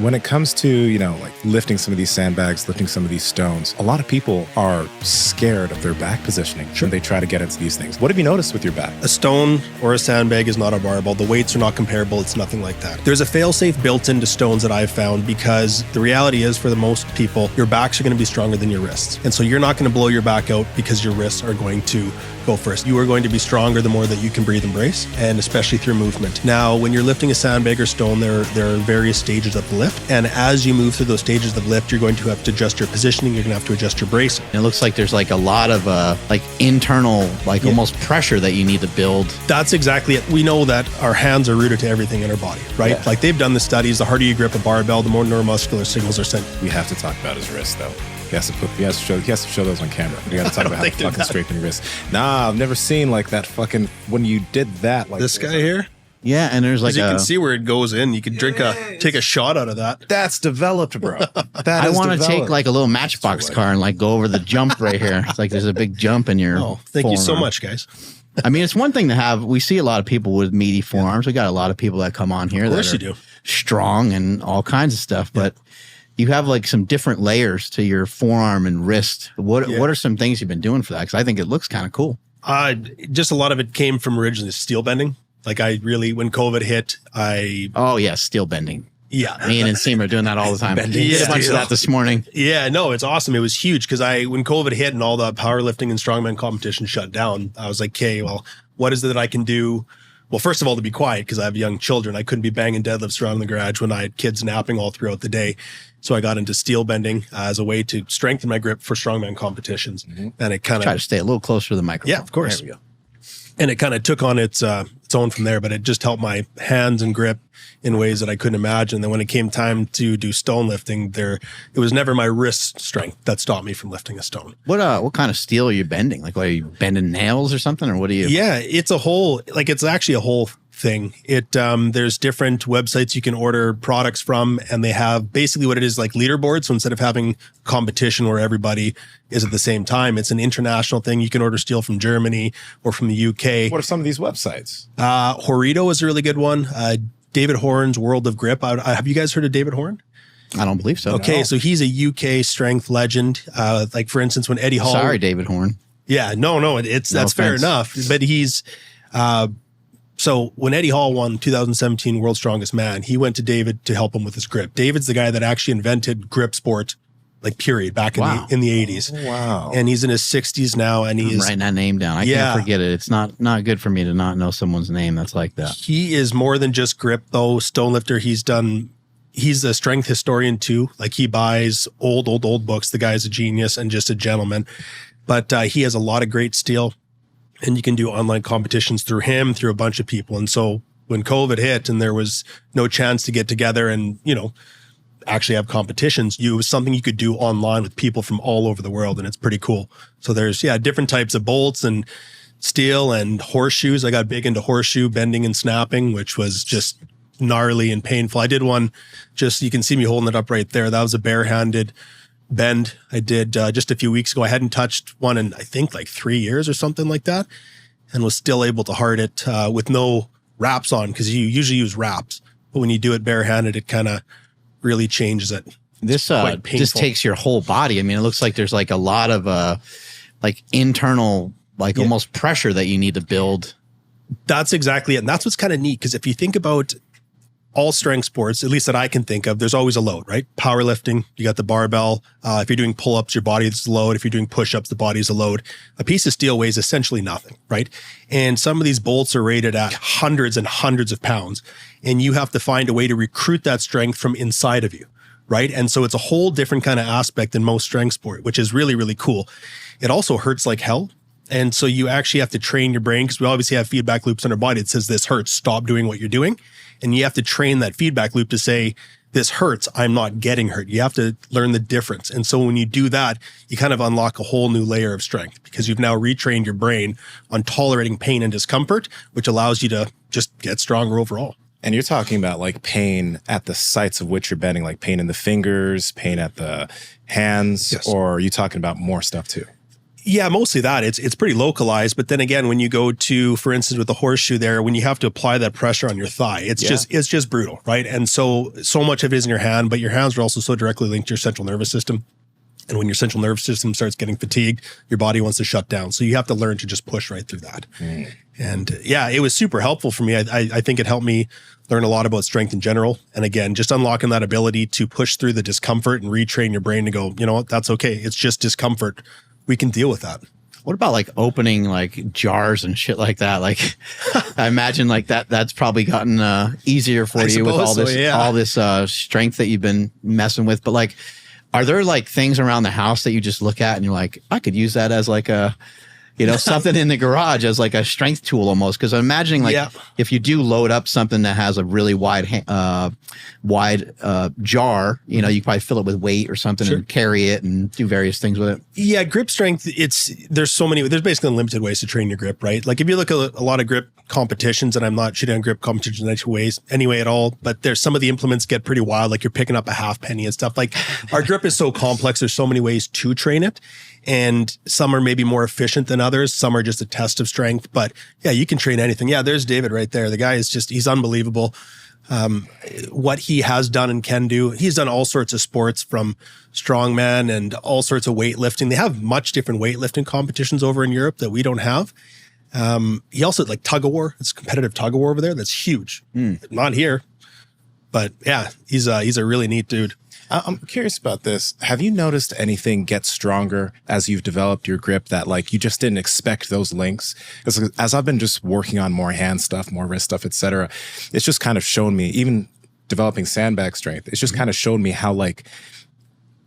When it comes to, like lifting some of these sandbags, lifting some of these stones, a lot of people are scared of their back positioning when they try to get into these things. What have you noticed with your back? A stone or a sandbag is not a barbell. The weights are not comparable. It's nothing like that. There's a fail-safe built into stones that I've found because the reality is for the most people, your backs are going to be stronger than your wrists. And so you're not going to blow your back out because your wrists are going to go first. You are going to be stronger the more that you can breathe and brace, and especially through movement. Now, when you're lifting a sandbag or stone, there are various stages of the lift. And as you move through those stages of lift, you're going to have to adjust your positioning. You're going to have to adjust your bracing. It looks like there's like a lot of internal, almost pressure that you need to build. That's exactly it. We know that our hands are rooted to everything in our body, right? Yeah. Like they've done the studies. The harder you grip a barbell, the more neuromuscular signals are sent. We have to talk about his wrist, though. He has to show those on camera. We got to talk about how to fucking straighten your wrist. Nah, I've never seen like that fucking, when you did that. Like this guy here? Yeah, and there's like you can see where it goes in. You can take a shot out of that. That's developed, bro. I want to take like a little Matchbox car and like go over the jump right here. It's like there's a big jump in your thank you so forearm. much, guys. I mean, it's one thing to have, we see a lot of people with meaty forearms. We got a lot of people that come on here that are strong and all kinds of stuff, but you have like some different layers to your forearm and wrist. What are some things you've been doing for that? Because I think it looks kind of cool. Just a lot of it came from originally steel bending. Like when COVID hit, steel bending. Yeah. Me and Nsima are doing that all the time. We did a bunch of that this morning. Yeah, no, it's awesome. It was huge because when COVID hit and all the powerlifting and strongman competition shut down, I was like, okay, well, what is it that I can do? Well, first of all, to be quiet because I have young children. I couldn't be banging deadlifts around in the garage when I had kids napping all throughout the day. So I got into steel bending as a way to strengthen my grip for strongman competitions. Mm-hmm. And it kind of try to stay a little closer to the microphone. Yeah, of course. There we go. And it kind of took on its own from there, but it just helped my hands and grip in ways that I couldn't imagine. Then when it came time to do stone lifting, it was never my wrist strength that stopped me from lifting a stone. What kind of steel are you bending? Like, are you bending nails or something, or what are you? Yeah, it's actually a whole thing. There's different websites you can order products from, and they have basically what it is like leaderboards. So instead of having competition where everybody is at the same time, it's an international thing. You can order steel from Germany or from the UK. What are some of these websites? Horito is a really good one. David Horn's World of Grip. Have you guys heard of David Horn? I don't believe so. Okay, no. so he's a UK strength legend. Like for instance, when Eddie Hall. Sorry, David Horn. Yeah, no, that's fair enough. But he's so when Eddie Hall won 2017 World's Strongest Man, he went to David to help him with his grip. David's the guy that actually invented grip sport, like period, back in the 80s. Wow. And he's in his 60s now, and I'm writing that name down. I can't forget it. It's not good for me to not know someone's name that's like that. He is more than just grip though. Stone lifter. He's a strength historian too. Like he buys old books. The guy's a genius and just a gentleman. But he has a lot of great steel, and you can do online competitions through him, through a bunch of people. And so when COVID hit and there was no chance to get together and, actually have competitions, it was something you could do online with people from all over the world. And it's pretty cool. So there's, different types of bolts and steel and horseshoes. I got big into horseshoe bending and snapping, which was just gnarly and painful. I did one you can see me holding it up right there. That was a barehanded bend I did just a few weeks ago. I hadn't touched one in, I think, like 3 years or something like that, and was still able to hard it with no wraps on, because you usually use wraps. But when you do it barehanded, it kind of really changes it. This just takes your whole body. I mean, it looks like there's like a lot of internal, almost pressure that you need to build. That's exactly it. And that's what's kind of neat, because if you think about all strength sports, at least that I can think of, there's always a load, right? Powerlifting, you got the barbell. If you're doing pull-ups, your body is a load. If you're doing push-ups, the body is a load. A piece of steel weighs essentially nothing, right? And some of these bolts are rated at hundreds and hundreds of pounds, and you have to find a way to recruit that strength from inside of you, right? And so it's a whole different kind of aspect than most strength sport, which is really, really cool. It also hurts like hell. And so you actually have to train your brain, because we obviously have feedback loops in our body. It says, this hurts, stop doing what you're doing. And you have to train that feedback loop to say, this hurts, I'm not getting hurt. You have to learn the difference. And so when you do that, you kind of unlock a whole new layer of strength, because you've now retrained your brain on tolerating pain and discomfort, which allows you to just get stronger overall. And you're talking about like pain at the sites of which you're bending, like pain in the fingers, pain at the hands, yes. Or are you talking about more stuff too? Yeah, mostly that. It's pretty localized. But then again, when you go to, for instance, with the horseshoe there, when you have to apply that pressure on your thigh, it's just brutal, right? And so much of it is in your hand, but your hands are also so directly linked to your central nervous system. And when your central nervous system starts getting fatigued, your body wants to shut down. So you have to learn to just push right through that. And yeah, it was super helpful for me. I think it helped me learn a lot about strength in general. And again, just unlocking that ability to push through the discomfort and retrain your brain to go, you know what, that's okay. It's just discomfort. We can deal with that. What about like opening like jars and shit like that? Like I imagine like that's probably gotten easier for you with all this strength that you've been messing with. But like, are there like things around the house that you just look at and you're like, I could use that as like a, you know, something in the garage as like a strength tool almost? Because I'm imagining like if you do load up something that has a really wide jar, you know, you probably fill it with weight or something and carry it and do various things with it. Yeah, grip strength, there's basically unlimited ways to train your grip, right? Like if you look at a lot of grip competitions, and I'm not shooting on grip competitions anyway at all, but there's some of the implements get pretty wild, like you're picking up a half penny and stuff. Like our grip is so complex, there's so many ways to train it. And some are maybe more efficient than others. Some are just a test of strength. But yeah, you can train anything. Yeah, there's David right there. The guy is he's unbelievable. What he has done and can do. He's done all sorts of sports, from strongman and all sorts of weightlifting. They have much different weightlifting competitions over in Europe that we don't have. He also like tug of war. It's competitive tug of war over there. That's huge. Not here, but yeah, he's a really neat dude. I'm curious about this. Have you noticed anything get stronger as you've developed your grip that like you just didn't expect those links? Because as I've been just working on more hand stuff, more wrist stuff, etc., it's just kind of shown me, even developing sandbag strength, it's just kind of shown me how like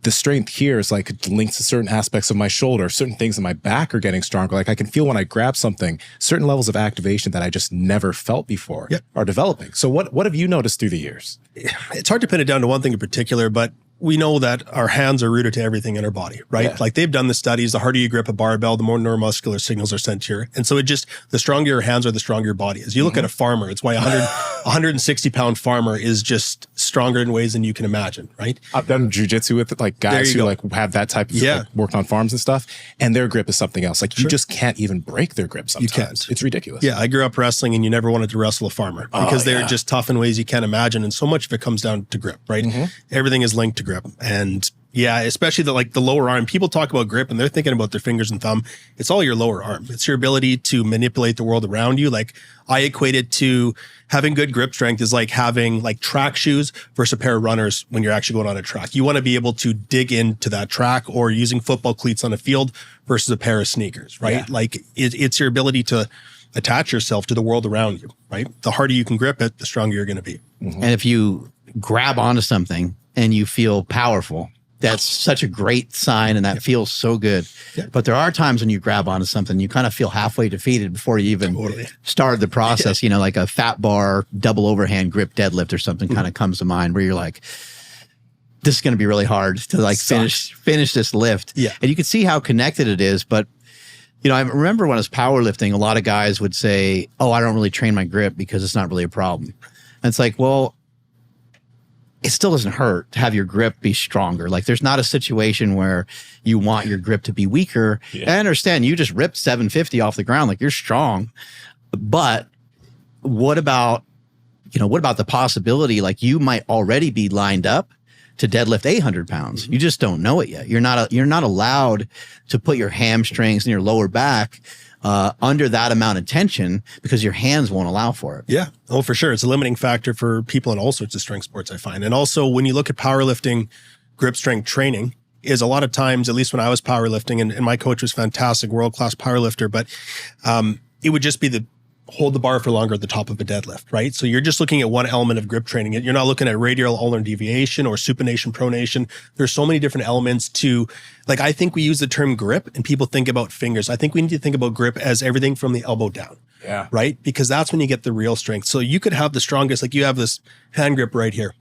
the strength here is like linked to certain aspects of my shoulder, certain things in my back are getting stronger. Like I can feel when I grab something, certain levels of activation that I just never felt before are developing. So what have you noticed through the years? It's hard to pin it down to one thing in particular, but we know that our hands are rooted to everything in our body, right? Yeah. Like they've done the studies, the harder you grip a barbell, the more neuromuscular signals are sent here. And so the stronger your hands are, the stronger your body is. You look at a farmer, it's why 160 pound farmer is just stronger in ways than you can imagine, right? I've done jujitsu with like guys who like have that type of like, worked on farms and stuff, and their grip is something else. Like you just can't even break their grip sometimes. You can't. It's ridiculous. Yeah, I grew up wrestling, and you never wanted to wrestle a farmer because they're just tough in ways you can't imagine. And so much of it comes down to grip, right? Everything is linked to grip. And yeah, especially the lower arm. People talk about grip and they're thinking about their fingers and thumb. It's all your lower arm. It's your ability to manipulate the world around you. Like I equate it to having good grip strength is like having like track shoes versus a pair of runners when you're actually going on a track. You want to be able to dig into that track, or using football cleats on a field versus a pair of sneakers, right? Yeah. Like it's your ability to attach yourself to the world around you, right? The harder you can grip it, the stronger you're going to be. And if you grab onto something and you feel powerful, that's such a great sign, and that feels so good. But there are times when you grab onto something, you kind of feel halfway defeated before you even started the process. You know, like a fat bar, double overhand grip deadlift or something kind of comes to mind, where you're like, this is going to be really hard to like finish this lift. Yeah. And you can see how connected it is. But, you know, I remember when I was powerlifting, a lot of guys would say, oh, I don't really train my grip because it's not really a problem. And it's like, well, it still doesn't hurt to have your grip be stronger. Like there's not a situation where you want your grip to be weaker. I understand you just ripped 750 off the ground. Like you're strong, but what about the possibility, like you might already be lined up to deadlift 800 pounds. You just don't know it yet. You're not allowed to put your hamstrings and your lower back under that amount of tension because your hands won't allow for it. Yeah. Oh, for sure. It's a limiting factor for people in all sorts of strength sports, I find. And also when you look at powerlifting, grip strength training is a lot of times, at least when I was powerlifting, and my coach was fantastic, world-class powerlifter, but it would just be hold the bar for longer at the top of a deadlift, right? So you're just looking at one element of grip training. You're not looking at radial ulnar deviation or supination, pronation. There's so many different elements to, like, I think we use the term grip and people think about fingers. I think we need to think about grip as everything from the elbow down. Yeah. Right? Because that's when you get the real strength. So you could have the strongest, like you have this hand grip right here.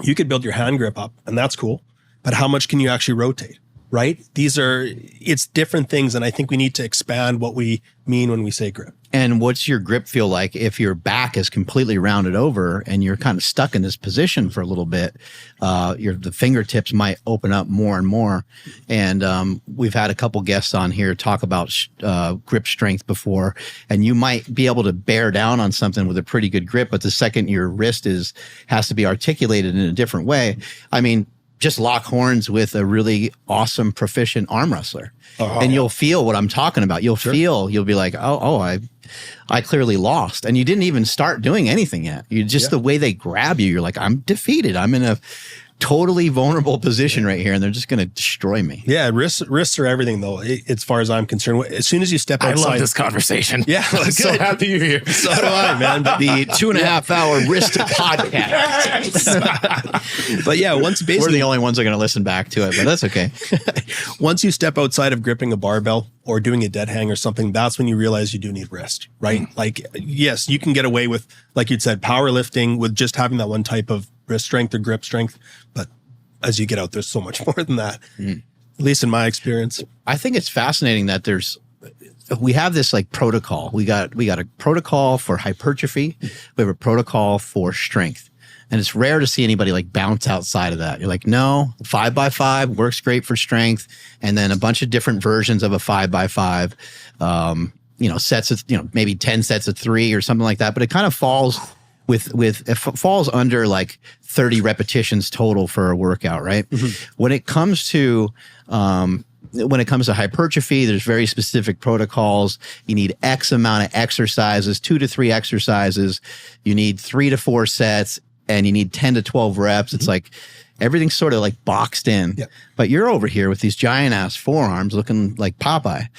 You could build your hand grip up and that's cool. But how much can you actually rotate? right? It's different things. And I think we need to expand what we mean when we say grip. And what's your grip feel like if your back is completely rounded over and you're kind of stuck in this position for a little bit? The fingertips might open up more and more. And we've had a couple guests on here talk about grip strength before, and you might be able to bear down on something with a pretty good grip, but the second your wrist has to be articulated in a different way. I mean, just lock horns with a really awesome, proficient arm wrestler, and you'll feel what I'm talking about. You'll be like, I clearly lost. And you didn't even start doing anything yet. You just, the way they grab you, you're like, I'm defeated. I'm in a totally vulnerable position right here, and they're just going to destroy me. Yeah, wrists are everything, though, as far as I'm concerned. As soon as you step outside, I love this conversation. Yeah, I'm so happy you're here. So do I, man. But the 2.5 hour wrist podcast. But yeah, we're the only ones that are going to listen back to it, but that's okay. Once you step outside of gripping a barbell or doing a dead hang or something, that's when you realize you do need wrist, right? Like, yes, you can get away with, like you'd said, powerlifting with just having that one type of wrist strength or grip strength. But as you get out, there's so much more than that, at least in my experience. I think it's fascinating that we have this like protocol. We got a protocol for hypertrophy. We have a protocol for strength. And it's rare to see anybody like bounce outside of that. You're like, no, 5x5 works great for strength. And then a bunch of different versions of a 5x5, sets of, maybe 10 sets of 3 or something like that. But it kind of falls it falls under like 30 repetitions total for a workout, right? When it comes to hypertrophy, there's very specific protocols. You need X amount of exercises, 2 to 3 exercises. You need 3 to 4 sets, and you need 10 to 12 reps. It's like everything's sort of like boxed in. Yep. But you're over here with these giant ass forearms looking like Popeye,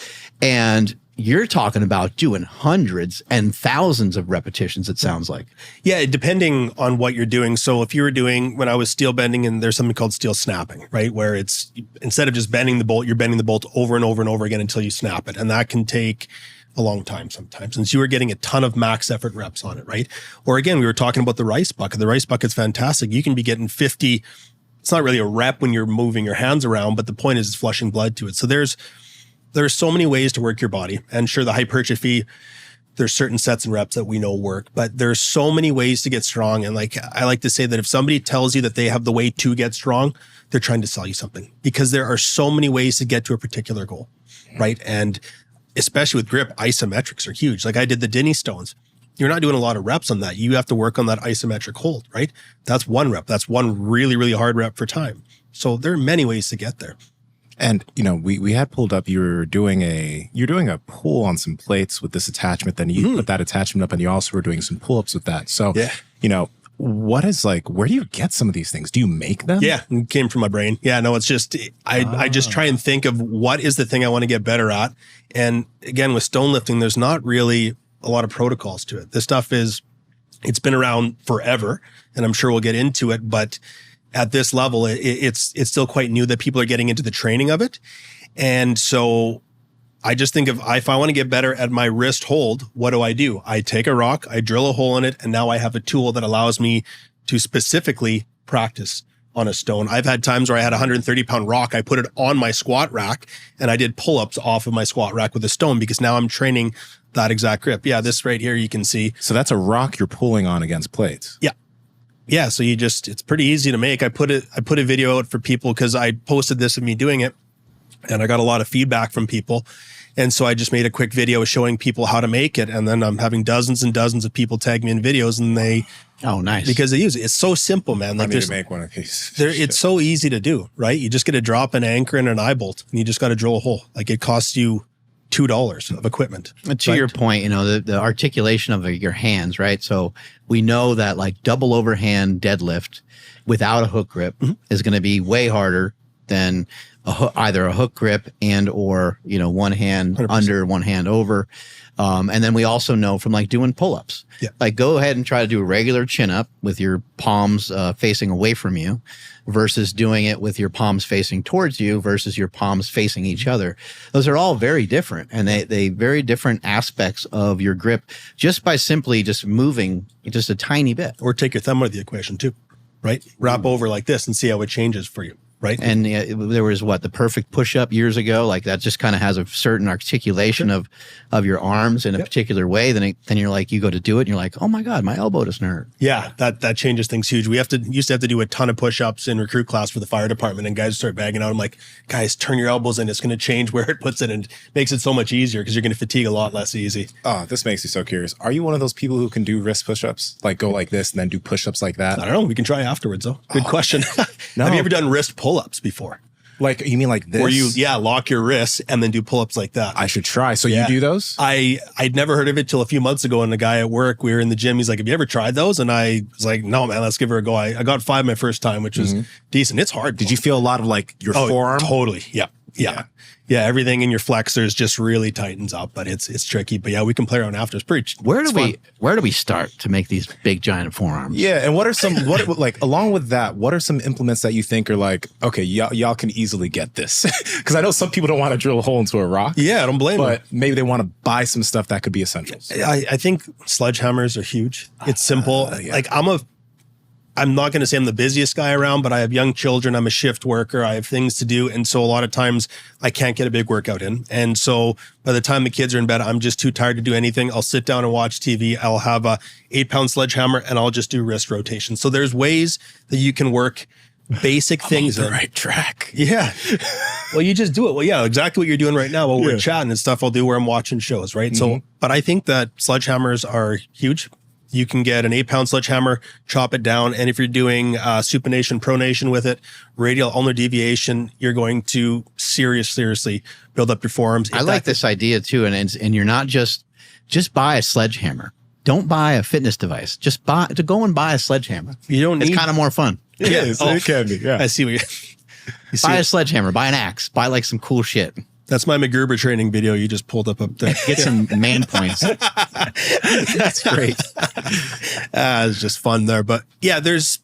and you're talking about doing hundreds and thousands of repetitions, it sounds like. Yeah, depending on what you're doing. So if you were doing, when I was steel bending, and there's something called steel snapping, right? Where it's, instead of just bending the bolt, you're bending the bolt over and over and over again until you snap it. And that can take a long time sometimes, since you were getting a ton of max effort reps on it, right? Or again, we were talking about the rice bucket. The rice bucket's fantastic. You can be getting 50. It's not really a rep when you're moving your hands around, but the point is it's flushing blood to it. So there's so many ways to work your body. And sure, the hypertrophy, there's certain sets and reps that we know work, but there's so many ways to get strong. And like, I like to say that if somebody tells you that they have the way to get strong, they're trying to sell you something, because there are so many ways to get to a particular goal, right? And especially with grip, isometrics are huge. Like I did the Denny stones. You're not doing a lot of reps on that. You have to work on that isometric hold, right? That's one rep. That's one really, really hard rep for time. So there are many ways to get there. And, we had pulled up, you're doing a pull on some plates with this attachment. Then you put that attachment up, and you also were doing some pull-ups with that. So, what is where do you get some of these things? Do you make them? Yeah, it came from my brain. Yeah, no, it's just, I just try and think of what is the thing I want to get better at. And again, with stone lifting, there's not really a lot of protocols to it. This stuff it's been around forever, and I'm sure we'll get into it, but at this level, it's still quite new that people are getting into the training of it. And so I just think if I want to get better at my wrist hold, what do? I take a rock, I drill a hole in it, and now I have a tool that allows me to specifically practice on a stone. I've had times where I had a 130-pound rock. I put it on my squat rack, and I did pull-ups off of my squat rack with a stone, because now I'm training that exact grip. Yeah, this right here you can see. So that's a rock you're pulling on against plates. Yeah. Yeah, so it's pretty easy to make. I put a video out for people because I posted this of me doing it, and I got a lot of feedback from people. And so I just made a quick video showing people how to make it. And then I'm having dozens and dozens of people tag me in videos, and nice. Because they use it. It's so simple, man. Like, I need to make one of these. It's so easy to do, right? You just got to drop an anchor and an eye bolt, and you just got to drill a hole. Like, it costs you $2 of equipment. To your point, the articulation of your hands, right? So we know that like double overhand deadlift without a hook grip is going to be way harder than either a hook grip and or one hand 100%. Under, one hand over. And then we also know from like doing pull-ups, like go ahead and try to do a regular chin up with your palms facing away from you versus doing it with your palms facing towards you versus your palms facing each other. Those are all very different, and they very different aspects of your grip just by simply just moving just a tiny bit. Or take your thumb out of the equation too, right? Wrap over like this and see how it changes for you. right? And there was the perfect push-up years ago. Like that just kind of has a certain articulation of your arms in a particular way. Then you're like, you go to do it and you're like, oh my God, my elbow doesn't hurt. Yeah, that changes things huge. We used to have to do a ton of push-ups in recruit class for the fire department, and guys start bagging out. I'm like, guys, turn your elbows in. It's going to change where it puts it and makes it so much easier because you're going to fatigue a lot less easy. Oh, this makes me so curious. Are you one of those people who can do wrist push-ups? Like go like this and then do push-ups like that? I don't know. We can try afterwards though. Good question. No. Have you ever done wrist pull-ups before? Like, you mean like this? Where you, lock your wrists and then do pull-ups like that. I should try. So you do those? I'd never heard of it till a few months ago. And the guy at work, we were in the gym. He's like, have you ever tried those? And I was like, no, man, let's give her a go. I got 5 my first time, which was decent. It's hard. Did you feel a lot of like your forearm? Totally. Yeah. Everything in your flexors just really tightens up, but it's tricky. But yeah, we can play around after. It's pretty. Where do we start to make these big giant forearms? Yeah, and what are some like along with that? What are some implements that you think are like, okay, y'all can easily get this? Because I know some people don't want to drill a hole into a rock. Yeah, I don't blame them. But maybe they want to buy some stuff that could be essentials. I think sledgehammers are huge. It's simple. Like I'm not going to say I'm the busiest guy around, but I have young children. I'm a shift worker. I have things to do. And so a lot of times I can't get a big workout in. And so by the time the kids are in bed, I'm just too tired to do anything. I'll sit down and watch TV. I'll have a 8-pound sledgehammer and I'll just do wrist rotations. So there's ways that you can work basic things. On the right track. Yeah. Well, you just do it. Well, yeah, exactly what you're doing right now while we're chatting and stuff I'll do where I'm watching shows, right? So, but I think that sledgehammers are huge. You can get an 8-pound sledgehammer, chop it down. And if you're doing supination, pronation with it, radial ulnar deviation, you're going to seriously build up your forearms. I like this idea too. And you're not just buy a sledgehammer. Don't buy a fitness device. Just go and buy a sledgehammer. You don't need. It's kind of more fun. It is. It can be. Yeah. I see what you buy a sledgehammer, buy an axe, buy like some cool shit. That's my MacGruber training video you just pulled up there. Get some man points. That's great. It's just fun there. But yeah, there's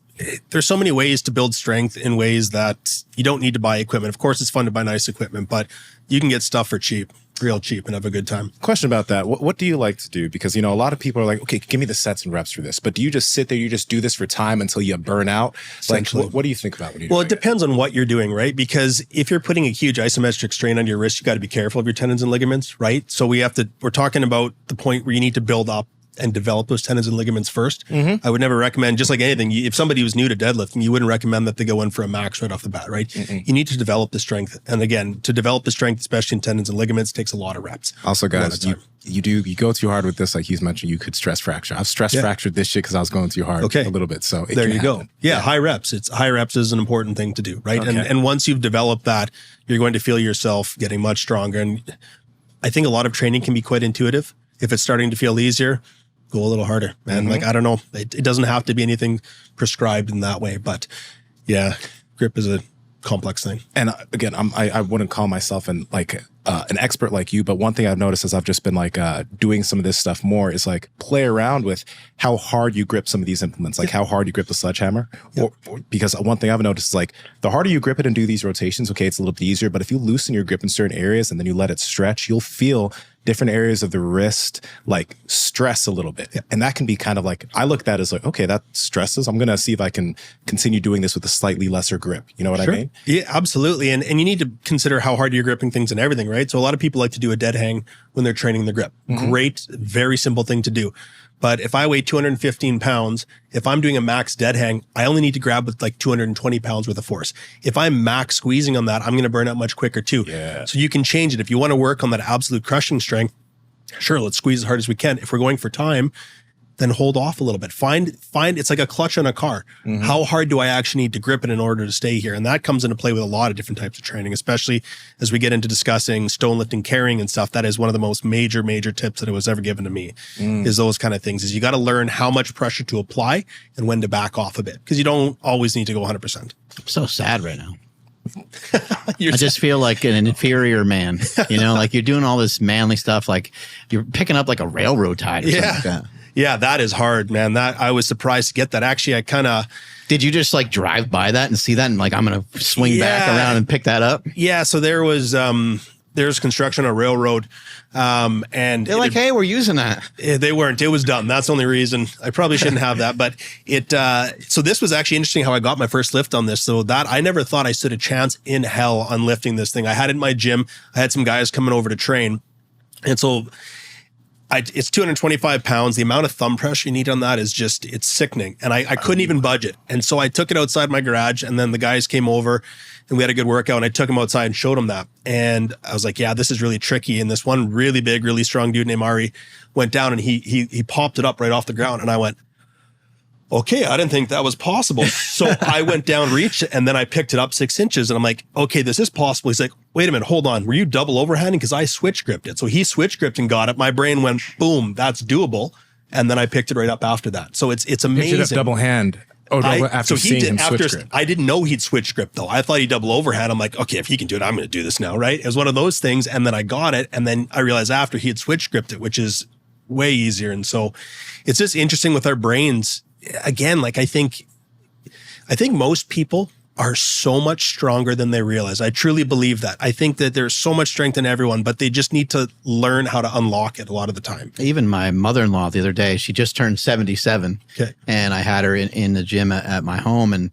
so many ways to build strength in ways that you don't need to buy equipment. Of course, it's fun to buy nice equipment, but you can get stuff for cheap, real cheap, and have a good time. Question about that. What do you like to do? Because, a lot of people are like, okay, give me the sets and reps for this. But do you just sit there, you just do this for time until you burn out? Like, what do you think about when you do it depends on what you're doing, right? Because if you're putting a huge isometric strain on your wrist, you got to be careful of your tendons and ligaments, right? So we're talking about the point where you need to build up and develop those tendons and ligaments first. I would never recommend, just like anything, if somebody was new to deadlifting, you wouldn't recommend that they go in for a max right off the bat, right? You need to develop the strength. And again, to develop the strength, especially in tendons and ligaments, takes a lot of reps. Also, guys, you go too hard with this, like he's mentioned, you could stress fracture. I've stress fractured this shit because I was going too hard a little bit. So there you go. Yeah, high reps. High reps is an important thing to do, right? Okay. And once you've developed that, you're going to feel yourself getting much stronger. And I think a lot of training can be quite intuitive. If it's starting to feel easier, go a little harder, man. Like, I don't know. It doesn't have to be anything prescribed in that way, but yeah, grip is a complex thing. And again, I wouldn't call myself an expert like you, but one thing I've noticed as I've just been like doing some of this stuff more is like play around with how hard you grip some of these implements, like how hard you grip the sledgehammer. Because one thing I've noticed is like the harder you grip it and do these rotations, okay, it's a little bit easier, but if you loosen your grip in certain areas and then you let it stretch, you'll feel different areas of the wrist like stress a little bit. And that can be kind of like, I look at that as like, okay, that stresses. I'm going to see if I can continue doing this with a slightly lesser grip. You know what I mean? Yeah, absolutely. And you need to consider how hard you're gripping things and everything, right? So a lot of people like to do a dead hang when they're training the grip. Great, very simple thing to do. But if I weigh 215 pounds, if I'm doing a max dead hang, I only need to grab with like 220 pounds worth of force. If I'm max squeezing on that, I'm going to burn out much quicker too. Yeah. So you can change it. If you want to work on that absolute crushing strength, sure, let's squeeze as hard as we can. If we're going for time, then hold off a little bit. Find it's like a clutch on a car. How hard do I actually need to grip it in order to stay here? And that comes into play with a lot of different types of training, especially as we get into discussing stone lifting, carrying and stuff. That is one of the most major tips that was ever given to me is those kind of things. Is you got to learn how much pressure to apply and when to back off a bit, because you don't always need to go 100%. I'm so sad right now. I just feel like an inferior man, like you're doing all this manly stuff. Like you're picking up like a railroad tie or something like that. Yeah, that is hard, man. That I was surprised to get that. Actually, did you just like drive by that and see that and like, I'm going to swing back around and pick that up? Yeah. So there there's construction on a railroad. And they're like, hey, we're using that. They weren't. It was done. That's the only reason. I probably shouldn't have that. But so this was actually interesting how I got my first lift on this. So that I never thought I stood a chance in hell on lifting this thing. I had it in my gym. I had some guys coming over to train. And so it's 225 pounds. The amount of thumb pressure you need on that is just, it's sickening. And I couldn't even budge it. And so I took it outside my garage, and then the guys came over and we had a good workout, and I took them outside and showed them that. And I was like, yeah, this is really tricky. And this one really big, really strong dude named Ari went down, and he popped it up right off the ground. And I went, okay, I didn't think that was possible. So I went down, reached it, and then I picked it up 6 inches, and I'm like, okay, this is possible. He's like, wait a minute, hold on. Were you double overhanding? Because I switch gripped it. So he switch gripped and got it. My brain went, boom, that's doable. And then I picked it right up after that. So it's amazing. Picked it up double hand. Oh, after seeing him switch grip. I didn't know he'd switch grip though. I thought he double overhand. I'm like, okay, if he can do it, I'm going to do this now, right? It was one of those things. And then I got it. And then I realized after he had switch gripped it, which is way easier. And so it's just interesting with our brains. Again, like I think most people are so much stronger than they realize. I truly believe that. I think that there's so much strength in everyone, but they just need to learn how to unlock it a lot of the time. Even my mother-in-law the other day, she just turned 77. Okay. And I had her in the gym at my home, and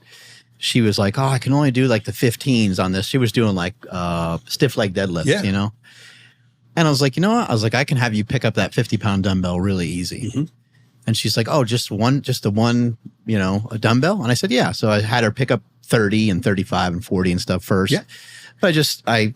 she was like, oh, I can only do like the 15s on this. She was doing like stiff leg deadlifts, you know? And I was like, you know what? I was like, I can have you pick up that 50-pound dumbbell really easy. Mm-hmm. And she's like, oh, just the one, you know, a dumbbell? And I said, yeah. So I had her pick up 30 and 35 and 40 and stuff first. Yeah. But I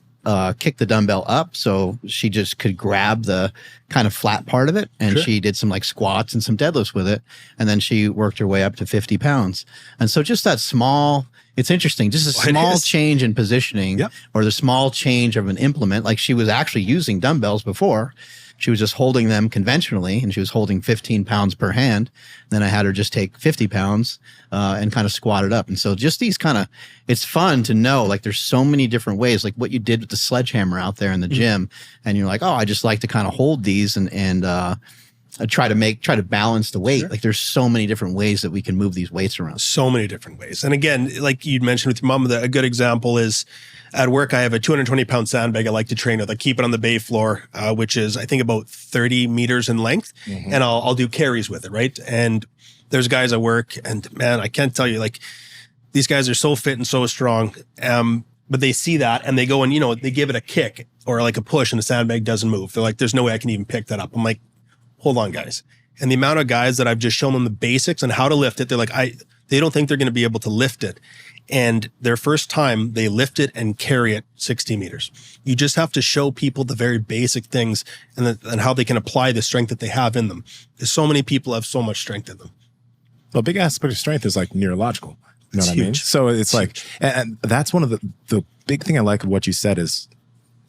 kicked the dumbbell up so she just could grab the kind of flat part of it. And she did some like squats and some deadlifts with it. And then she worked her way up to 50 pounds. And so just that small, it's interesting, just a small change in positioning or the small change of an implement. Like she was actually using dumbbells before. She was just holding them conventionally, and she was holding 15 pounds per hand. Then I had her just take 50 pounds and kind of squat it up. And so just these kind of, it's fun to know, like there's so many different ways, like what you did with the sledgehammer out there in the gym. And you're like, oh, I just like to kind of hold these and try to balance the weight. Like there's so many different ways that we can move these weights around. So many different ways. And again, like you'd mentioned with your mom, a good example is at work, I have a 220-pound sandbag I like to train with. I keep it on the bay floor, which is, I think, about 30 meters in length. Mm-hmm. And I'll do carries with it, right? And there's guys at work, and man, I can't tell you, like, these guys are so fit and so strong. But they see that and they go and, you know, they give it a kick or like a push and the sandbag doesn't move. They're like, there's no way I can even pick that up. I'm like, hold on, guys. And the amount of guys that I've just shown them the basics on how to lift it, they're like, they don't think they're going to be able to lift it. And their first time, they lift it and carry it 60 meters. You just have to show people the very basic things and how they can apply the strength that they have in them. Because so many people have so much strength in them. Well, a big aspect of strength is like neurological. You know what I mean? So it's like, and that's one of the big thing I like of what you said is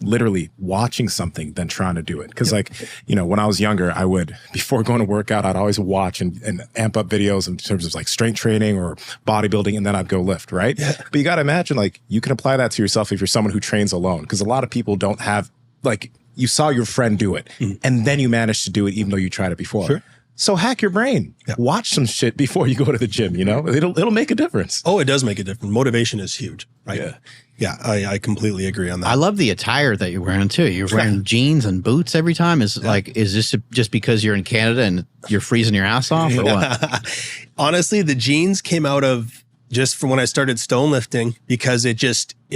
literally watching something than trying to do it. Cause like, you know, when I was younger, I would, before going to work out, I'd always watch and amp up videos in terms of like strength training or bodybuilding, and then I'd go lift, right? Yeah. But you got to imagine, like, you can apply that to yourself if you're someone who trains alone. Cause a lot of people don't have, like, you saw your friend do it and then you managed to do it even though you tried it before. Sure. So hack your brain. Yeah. Watch some shit before you go to the gym, you know? It'll make a difference. Oh, it does make a difference. Motivation is huge, right? Yeah. Yeah, I completely agree on that. I love the attire that you're wearing too. You're wearing jeans and boots every time. Is this just because you're in Canada and you're freezing your ass off or what? Honestly, the jeans came out of just from when I started stone lifting because it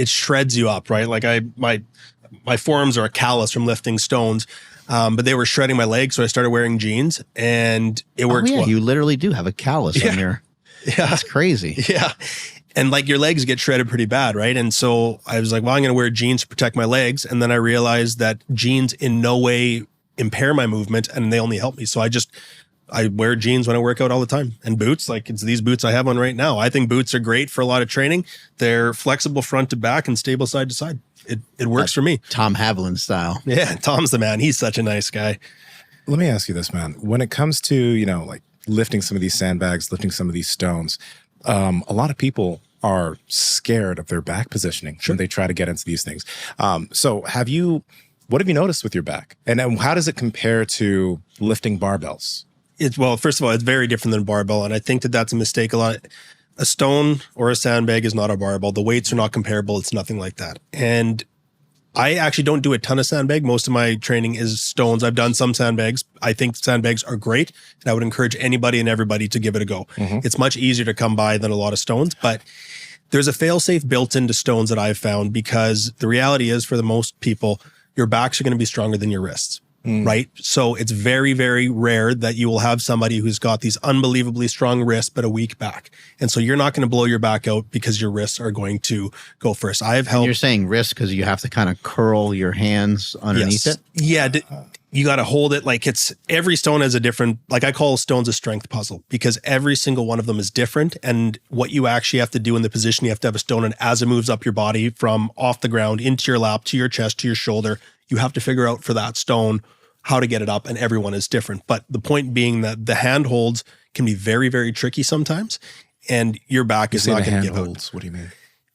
shreds you up, right? Like my forearms are a callus from lifting stones. But they were shredding my legs, so I started wearing jeans, and it works. Yeah, you literally do have a callus on your. Yeah, that's crazy. Yeah, and like your legs get shredded pretty bad, right? And so I was like, well, I'm going to wear jeans to protect my legs, and then I realized that jeans in no way impair my movement, and they only help me. So I wear jeans when I work out all the time, and boots. Like it's these boots I have on right now. I think boots are great for a lot of training. They're flexible front to back and stable side to side. It works for me. Tom Haviland style. Yeah, Tom's the man. He's such a nice guy. Let me ask you this, man. When it comes to, you know, like lifting some of these sandbags, lifting some of these stones, a lot of people are scared of their back positioning when they try to get into these things. So what have you noticed with your back? And how does it compare to lifting barbells? Well, first of all, it's very different than barbell. And I think that's a mistake a lot. A stone or a sandbag is not a barbell. The weights are not comparable. It's nothing like that. And I actually don't do a ton of sandbag. Most of my training is stones. I've done some sandbags. I think sandbags are great, and I would encourage anybody and everybody to give it a go. It's much easier to come by than a lot of stones, but there's a fail-safe built into stones that I've found, because the reality is, for the most people, your backs are going to be stronger than your wrists. Right? So it's very, very rare that you will have somebody who's got these unbelievably strong wrists, but a weak back. And so you're not going to blow your back out because your wrists are going to go first. I've helped. And you're saying wrist because you have to kind of curl your hands underneath it? Yeah. You got to hold it. Like, it's every stone has a different, like, I call stones a strength puzzle, because every single one of them is different. And what you actually have to do in the position, you have to have a stone, and as it moves up your body from off the ground into your lap, to your chest, to your shoulder, you have to figure out for that stone how to get it up, and everyone is different. But the point being that the handholds can be very, very tricky sometimes, and your back is not going to give out. What do you mean?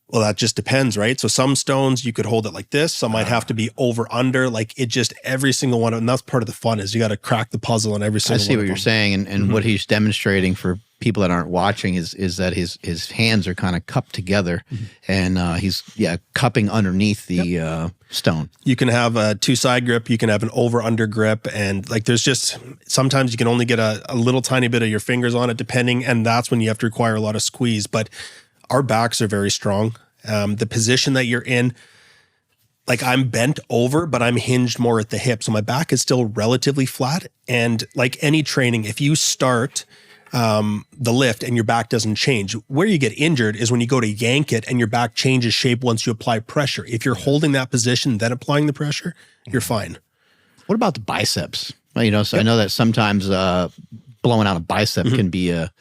Well, that just depends, right? So some stones you could hold it like this. Some might have to be over under. Like, it just, every single one, and that's part of the fun, is you got to crack the puzzle in every single one. I see what you're saying, and what he's demonstrating for people that aren't watching is that his hands are kind of cupped together, and he's cupping underneath the stone. You can have a 2-side grip, you can have an over under grip, and like, there's just, sometimes you can only get a little tiny bit of your fingers on it, depending, and that's when you have to require a lot of squeeze. But our backs are very strong. The position that you're in, like, I'm bent over, but I'm hinged more at the hip. So my back is still relatively flat. And like any training, if you start the lift and your back doesn't change, where you get injured is when you go to yank it and your back changes shape once you apply pressure. If you're holding that position, then applying the pressure, you're fine. What about the biceps? Well, so I know that sometimes blowing out a bicep can be a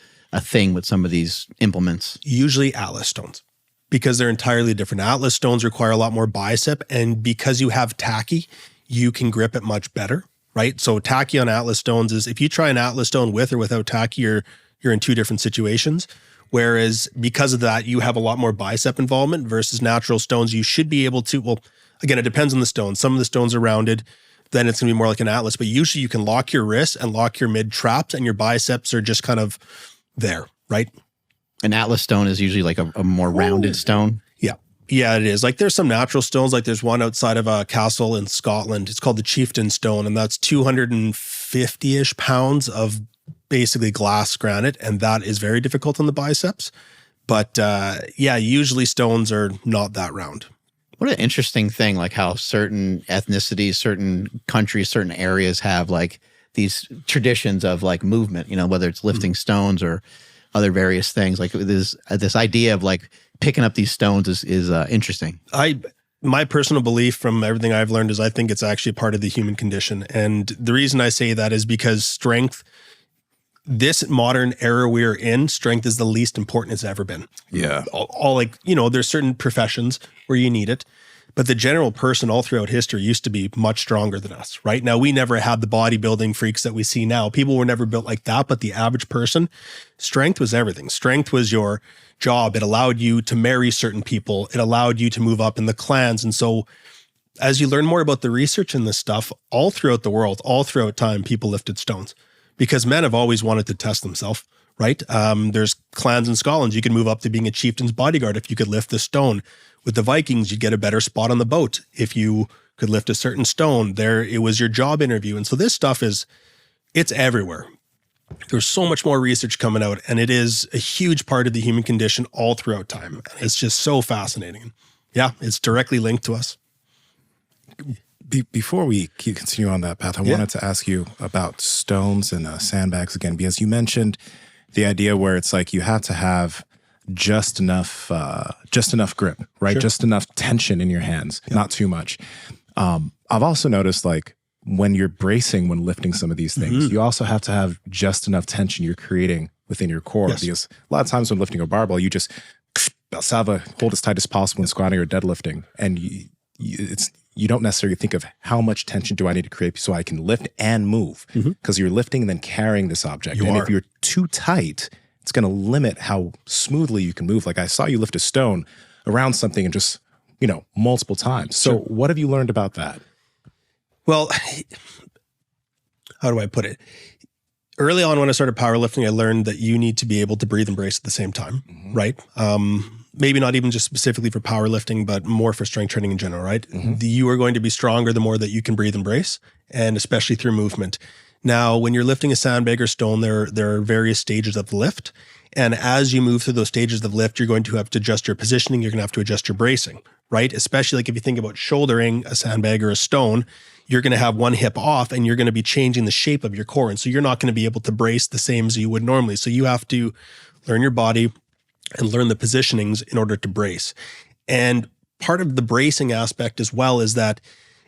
thing with some of these implements. Usually Atlas stones, because they're entirely different. Atlas stones require a lot more bicep, and because you have tacky, you can grip it much better, right? So tacky on Atlas stones is, if you try an Atlas stone with or without tacky, you're in two different situations. Whereas because of that, you have a lot more bicep involvement versus natural stones. You should be able to, well, again, it depends on the stone. Some of the stones are rounded, then it's gonna be more like an Atlas, but usually you can lock your wrists and lock your mid traps, and your biceps are just kind of there, right? An Atlas stone is usually like a more rounded stone. Yeah, it is. Like, there's some natural stones. Like, there's one outside of a castle in Scotland. It's called the Chieftain Stone, and that's 250-ish pounds of basically glass granite, and that is very difficult on the biceps. But usually stones are not that round. What an interesting thing, like how certain ethnicities, certain countries, certain areas have like these traditions of like movement, whether it's lifting stones or other various things. Like this idea of like picking up these stones is interesting. My personal belief from everything I've learned is I think it's actually part of the human condition. And the reason I say that is because strength, this modern era we're in, strength is the least important it's ever been. Yeah. All like, there's certain professions where you need it, but the general person all throughout history used to be much stronger than us, right? Now, we never had the bodybuilding freaks that we see now. People were never built like that, but the average person, strength was everything. Strength was your job. It allowed you to marry certain people. It allowed you to move up in the clans. And so as you learn more about the research in this stuff, all throughout the world, all throughout time, people lifted stones because men have always wanted to test themselves, right? There's clans in Scotland. You can move up to being a chieftain's bodyguard if you could lift the stone. With the Vikings, you'd get a better spot on the boat if you could lift a certain stone. There, it was your job interview. And so this stuff it's everywhere. There's so much more research coming out, and it is a huge part of the human condition all throughout time. It's just so fascinating. Yeah, it's directly linked to us. Before we continue on that path, I wanted to ask you about stones and sandbags again, because you mentioned the idea where it's like you have to have just enough grip, right? Sure. Just enough tension in your hands, not too much. I've also noticed, like, when you're bracing, when lifting some of these things, you also have to have just enough tension you're creating within your core. Yes. Because a lot of times when lifting a barbell, you just hold as tight as possible when squatting or deadlifting. And you don't necessarily think of how much tension do I need to create so I can lift and move, because you're lifting and then carrying this object. If you're too tight, it's going to limit how smoothly you can move. Like, I saw you lift a stone around something and just, multiple times. So what have you learned about that? Well, how do I put it? Early on when I started powerlifting, I learned that you need to be able to breathe and brace at the same time, right? maybe not even just specifically for powerlifting, but more for strength training in general, right? You are going to be stronger the more that you can breathe and brace, and especially through movement. Now, when you're lifting a sandbag or stone, there are various stages of the lift. And as you move through those stages of lift, you're going to have to adjust your positioning. You're going to have to adjust your bracing, right? Especially like if you think about shouldering a sandbag or a stone, you're going to have one hip off and you're going to be changing the shape of your core. And so you're not going to be able to brace the same as you would normally. So you have to learn your body and learn the positionings in order to brace. And part of the bracing aspect as well is that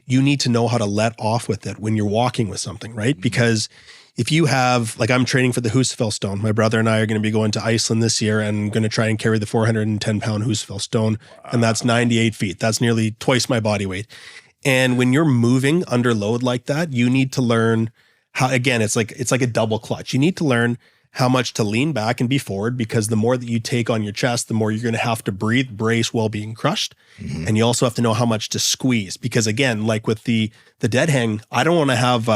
you need to know how to let off with it when you're walking with something, right? Because if you have, like I'm training for the Husafell stone. My brother and I are going to be going to Iceland this year and going to try and carry the 410-pound Husafell stone. And that's 98 feet. That's nearly twice my body weight. And when you're moving under load like that, you need to learn how, again, it's like a double clutch. You need to learn how much to lean back and be forward, because the more that you take on your chest, the more you're going to have to breathe, brace while being crushed. And you also have to know how much to squeeze, because again, like with the dead hang, I don't want to have,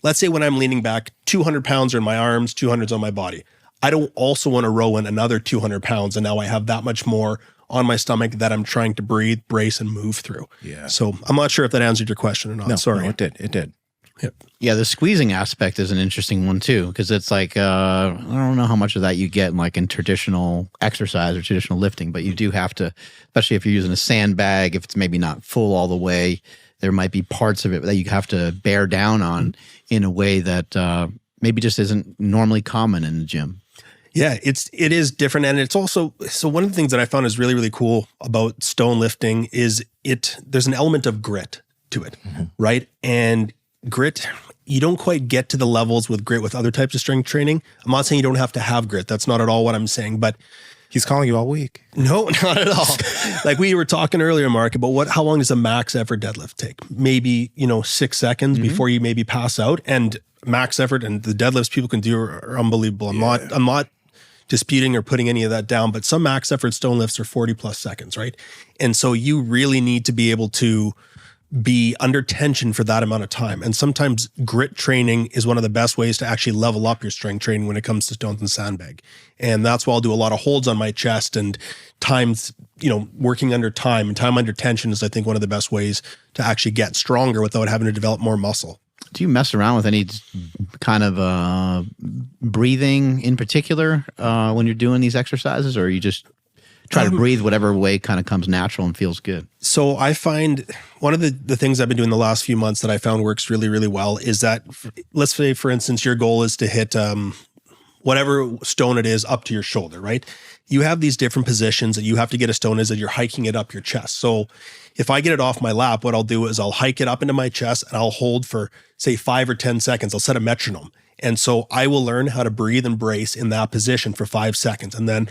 let's say when I'm leaning back, 200 pounds are in my arms, 200's on my body. I don't also want to row in another 200 pounds. And now I have that much more on my stomach that I'm trying to breathe, brace, and move through. Yeah. So I'm not sure if that answered your question or not. No, Sorry. No, it did. It did. Yep. Yeah, the squeezing aspect is an interesting one too, because it's like I don't know how much of that you get in traditional exercise or traditional lifting, but you do have to, especially if you're using a sandbag, if it's maybe not full all the way, there might be parts of it that you have to bear down on in a way that maybe just isn't normally common in the gym. Yeah, it is different. And it's also, so one of the things that I found is really, really cool about stone lifting is there's an element of grit to it, right? And grit, you don't quite get to the levels with grit with other types of strength training. I'm not saying you don't have to have grit. That's not at all what I'm saying, but he's calling you all weak. No, not at all. Like we were talking earlier, Mark, about how long does a max effort deadlift take? Maybe, 6 seconds before you maybe pass out. And max effort and the deadlifts people can do are unbelievable. I'm not disputing or putting any of that down, but some max effort stone lifts are 40 plus seconds, right? And so you really need to be able to be under tension for that amount of time. And sometimes grit training is one of the best ways to actually level up your strength training when it comes to stones and sandbag. And that's why I'll do a lot of holds on my chest and times, working under time, and time under tension is, I think, one of the best ways to actually get stronger without having to develop more muscle. Do you mess around with any kind of breathing in particular when you're doing these exercises, or you just try to breathe whatever way kind of comes natural and feels good? So I find one of the things I've been doing the last few months that I found works really, really well is that, let's say, for instance, your goal is to hit whatever stone it is up to your shoulder, right? You have these different positions that you have to get a stone as that you're hiking it up your chest. So if I get it off my lap, what I'll do is I'll hike it up into my chest and I'll hold for, say, 5 or 10 seconds. I'll set a metronome. And so I will learn how to breathe and brace in that position for 5 seconds. And then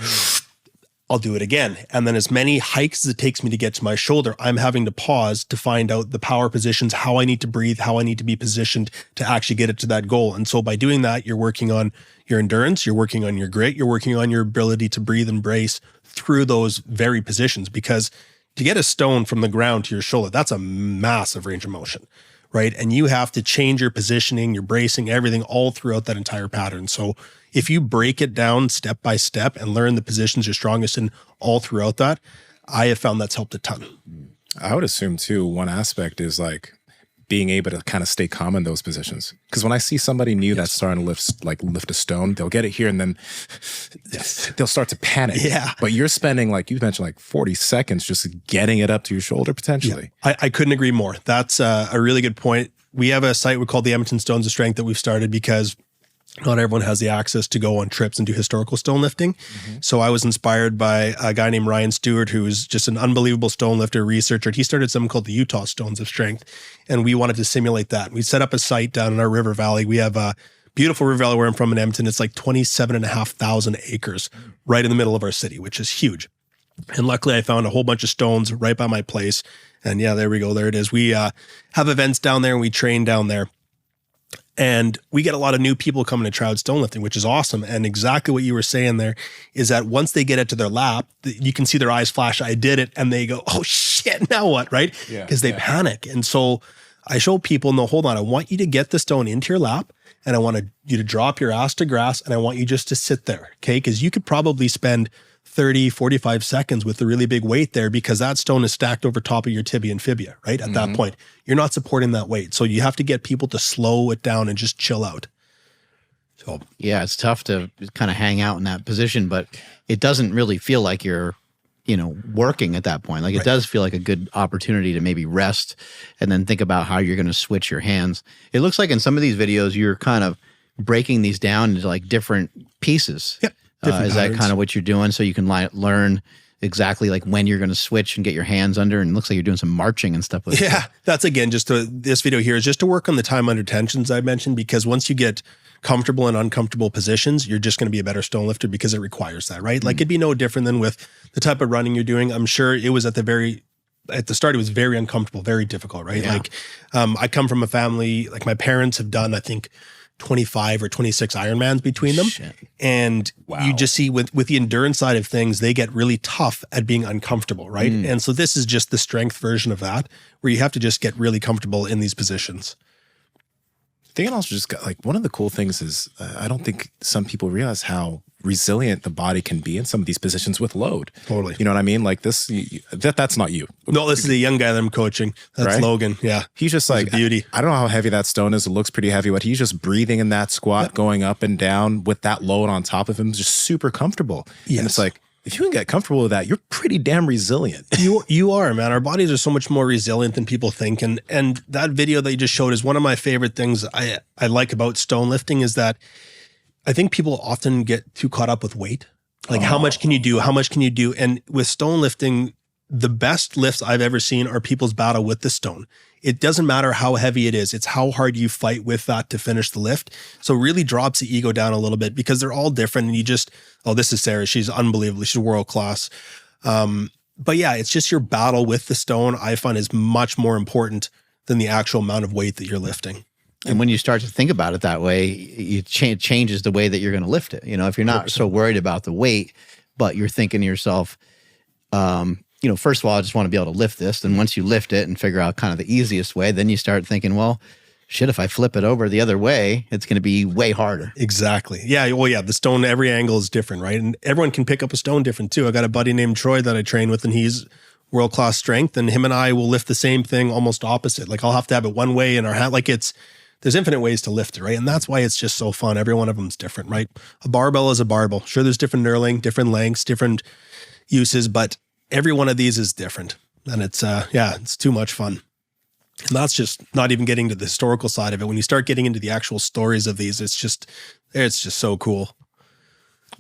I'll do it again. And then as many hikes as it takes me to get to my shoulder, I'm having to pause to find out the power positions, how I need to breathe, how I need to be positioned to actually get it to that goal. And so by doing that, you're working on your endurance, you're working on your grit, you're working on your ability to breathe and brace through those very positions. Because to get a stone from the ground to your shoulder, that's a massive range of motion, right? And you have to change your positioning, your bracing, everything all throughout that entire pattern. So if you break it down step by step and learn the positions you're strongest in all throughout that, I have found that's helped a ton. I would assume too, one aspect is like being able to kind of stay calm in those positions. Because when I see somebody new that's starting to lift a stone, they'll get it here and then they'll start to panic. Yeah. But you're spending, like you mentioned, 40 seconds just getting it up to your shoulder potentially. Yeah. I couldn't agree more. That's a really good point. We have a site we call the Edmonton Stones of Strength that we've started because not everyone has the access to go on trips and do historical stone lifting. So I was inspired by a guy named Ryan Stewart, who's just an unbelievable stone lifter researcher. He started something called the Utah Stones of Strength, and we wanted to simulate that. We set up a site down in our river valley. We have a beautiful river valley where I'm from in Edmonton. It's like 27,500 acres right in the middle of our city, which is huge. And luckily I found a whole bunch of stones right by my place. And yeah, there we go. There it is. We have events down there and we train down there. And we get a lot of new people coming to try out stone lifting, which is awesome. And exactly what you were saying there is that once they get it to their lap, you can see their eyes flash. I did it. And they go, oh shit, now what? Right? Because they panic. And so I show people, no, hold on. I want you to get the stone into your lap and I want you to drop your ass to grass and I want you just to sit there. Okay. Because you could probably spend 30, 45 seconds with a really big weight there, because that stone is stacked over top of your tibia and fibia, right? At that point, you're not supporting that weight. So you have to get people to slow it down and just chill out. So yeah, it's tough to kind of hang out in that position, but it doesn't really feel like you're, working at that point. Like it does feel like a good opportunity to maybe rest and then think about how you're going to switch your hands. It looks like in some of these videos, you're kind of breaking these down into like different pieces. Yep. Is that kind of what you're doing? So you can learn exactly like when you're going to switch and get your hands under, and it looks like you're doing some marching and stuff. That's again, this video here is just to work on the time under tensions I mentioned, because once you get comfortable in uncomfortable positions, you're just going to be a better stone lifter because it requires that, right? Like it'd be no different than with the type of running you're doing. I'm sure it was at the start, it was very uncomfortable, very difficult, right? Yeah. Like I come from a family, like my parents have done, I think, 25 or 26 Ironmans between them. Shit. And you just see with the endurance side of things, they get really tough at being uncomfortable, right? And so this is just the strength version of that, where you have to just get really comfortable in these positions. I think it also just got, like, one of the cool things is I don't think some people realize how resilient the body can be in some of these positions with load. Totally. You know what I mean? Like this, that's not you. No, this is a young guy that I'm coaching. That's right? Logan. Yeah. He's just like, beauty. I don't know how heavy that stone is. It looks pretty heavy, but he's just breathing in that squat, going up and down with that load on top of him, just super comfortable. Yes. And it's like, if you can get comfortable with that, you're pretty damn resilient. You are, man. Our bodies are so much more resilient than people think. And that video that you just showed is one of my favorite things I like about stone lifting, is that I think people often get too caught up with weight. Like how much can you do? How much can you do? And with stone lifting, the best lifts I've ever seen are people's battle with the stone. It doesn't matter how heavy it is. It's how hard you fight with that to finish the lift. So it really drops the ego down a little bit, because they're all different. And you just, this is Sarah. She's unbelievable. She's world class. But yeah, it's just your battle with the stone, I find, is much more important than the actual amount of weight that you're lifting. And when you start to think about it that way, it changes the way that you're going to lift it. If you're not so worried about the weight, but you're thinking to yourself, first of all, I just want to be able to lift this. And once you lift it and figure out kind of the easiest way, then you start thinking, well, shit, if I flip it over the other way, it's going to be way harder. Exactly. Yeah. Well, yeah, the stone, every angle is different, right? And everyone can pick up a stone different too. I got a buddy named Troy that I train with, and he's world-class strength, and him and I will lift the same thing almost opposite. Like I'll have to have it one way in our hand. Like there's infinite ways to lift it, right? And that's why it's just so fun. Every one of them is different, right? A barbell is a barbell. Sure, there's different knurling, different lengths, different uses, but every one of these is different. And it's too much fun. And that's just not even getting to the historical side of it. When you start getting into the actual stories of these, it's just so cool.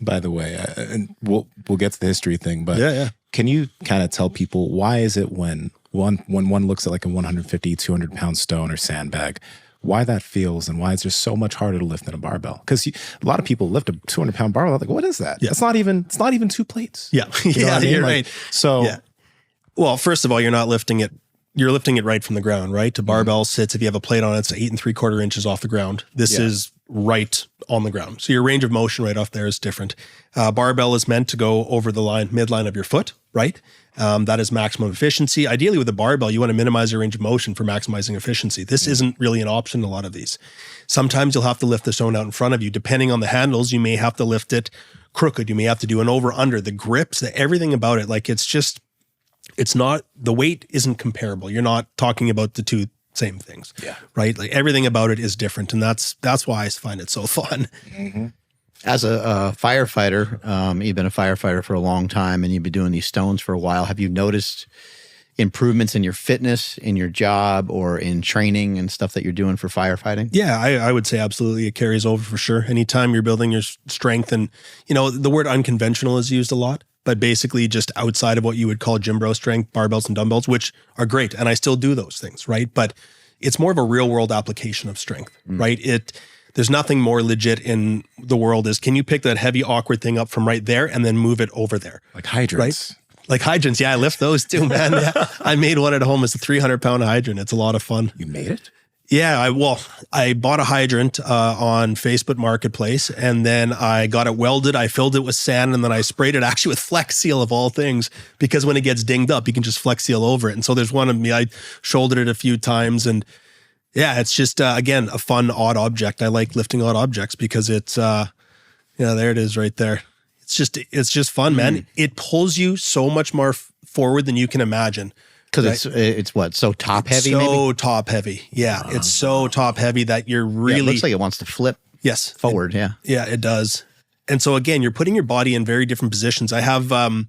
By the way, and we'll get to the history thing, but yeah. Can you kind of tell people, why is it when one looks at like a 150, 200 pound stone or sandbag, why that feels and why it's just so much harder to lift than a barbell? Because a lot of people lift a 200 pound barbell, like, what is that? Yeah. It's not even 2 plates. Yeah. You're right. So, well, first of all, you're not lifting it. You're lifting it right from the ground, right? The barbell sits, if you have a plate on it, it's 8 3/4 inches off the ground. This is right on the ground. So your range of motion right off there is different. Barbell is meant to go over the midline of your foot, right? That is maximum efficiency. Ideally with a barbell, you want to minimize your range of motion for maximizing efficiency. This isn't really an option in a lot of these. Sometimes you'll have to lift the stone out in front of you. Depending on the handles, you may have to lift it crooked. You may have to do an over-under. The grips, everything about it, like it's not, the weight isn't comparable. You're not talking about the two same things, right? Like everything about it is different. And that's why I find it so fun. Mm-hmm. As a firefighter, you've been a firefighter for a long time and you've been doing these stones for a while. Have you noticed improvements in your fitness, in your job, or in training and stuff that you're doing for firefighting? Yeah, I would say absolutely. It carries over for sure. Anytime you're building your strength, and the word unconventional is used a lot, but basically just outside of what you would call gym bro strength, barbells and dumbbells, which are great. And I still do those things, right? But it's more of a real world application of strength, right? There's nothing more legit in the world is, can you pick that heavy, awkward thing up from right there and then move it over there? Like hydrants. Right? Like hydrants. Yeah, I lift those too, man. Yeah. I made one at home. It's a 300-pound hydrant. It's a lot of fun. You made it? Yeah, I bought a hydrant on Facebook Marketplace, and then I got it welded. I filled it with sand, and then I sprayed it actually with Flex Seal of all things, because when it gets dinged up, you can just Flex Seal over it. And so there's one of me, I shouldered it a few times, and yeah, it's just, again, a fun, odd object. I like lifting odd objects because it's, there it is right there. It's just fun, man. It pulls you so much more forward than you can imagine. Because it's what, so top heavy? So top heavy. Yeah. It's so top heavy that you're really. It looks like it wants to flip. Yes. Forward. Yeah, it does. And so again, you're putting your body in very different positions. I have a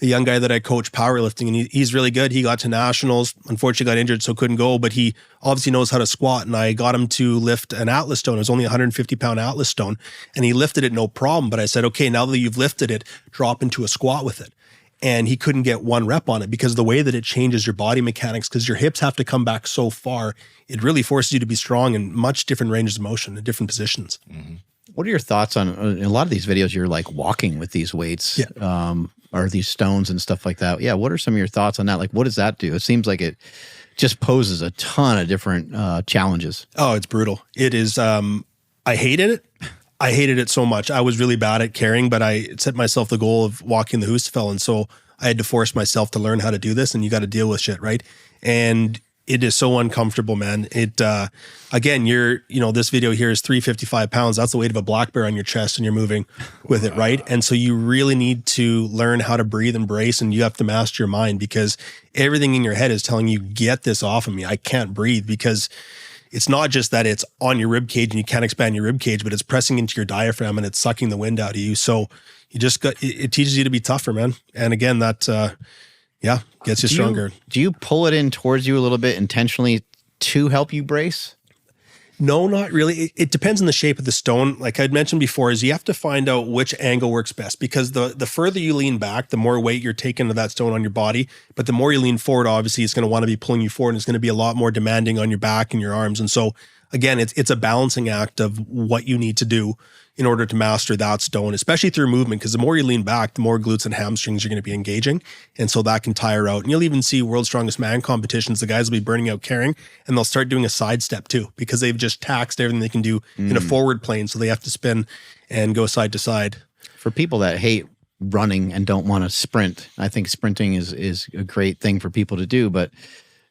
young guy that I coach powerlifting, and he's really good. He got to nationals, unfortunately got injured, so couldn't go, but he obviously knows how to squat. And I got him to lift an Atlas stone. It was only a 150-pound Atlas stone, and he lifted it no problem. But I said, okay, now that you've lifted it, drop into a squat with it. And he couldn't get one rep on it because of the way that it changes your body mechanics, because your hips have to come back so far. It really forces you to be strong in much different ranges of motion in different positions. Mm-hmm. What are your thoughts on, in a lot of these videos, you're like walking with these weights or these stones and stuff like that. Yeah. What are some of your thoughts on that? Like, what does that do? It seems like it just poses a ton of different challenges. Oh, it's brutal. It is. I hated it. I hated it so much. I was really bad at carrying, but I set myself the goal of walking the Husafell. And so I had to force myself to learn how to do this, and you got to deal with shit, right? And it is so uncomfortable, man. It, again, this video here is 355 pounds. That's the weight of a black bear on your chest, and you're moving with it, right? And so you really need to learn how to breathe and brace, and you have to master your mind, because everything in your head is telling you, get this off of me. I can't breathe, because it's not just that it's on your rib cage and you can't expand your rib cage, but it's pressing into your diaphragm and it's sucking the wind out of you. So you just it teaches you to be tougher, man. And again, that, gets you stronger. Do you pull it in towards you a little bit intentionally to help you brace? No, not really. It depends on the shape of the stone. Like I'd mentioned before, is you have to find out which angle works best, because the further you lean back, the more weight you're taking to that stone on your body. But the more you lean forward, obviously it's going to want to be pulling you forward, and it's going to be a lot more demanding on your back and your arms. And so again, it's a balancing act of what you need to do in order to master that stone, especially through movement, because the more you lean back, the more glutes and hamstrings you're going to be engaging. And so that can tire out. And you'll even see World's Strongest Man competitions, the guys will be burning out carrying, and they'll start doing a side step too, because they've just taxed everything they can do in a forward plane. So they have to spin and go side to side. For people that hate running and don't want to sprint, I think sprinting is a great thing for people to do, but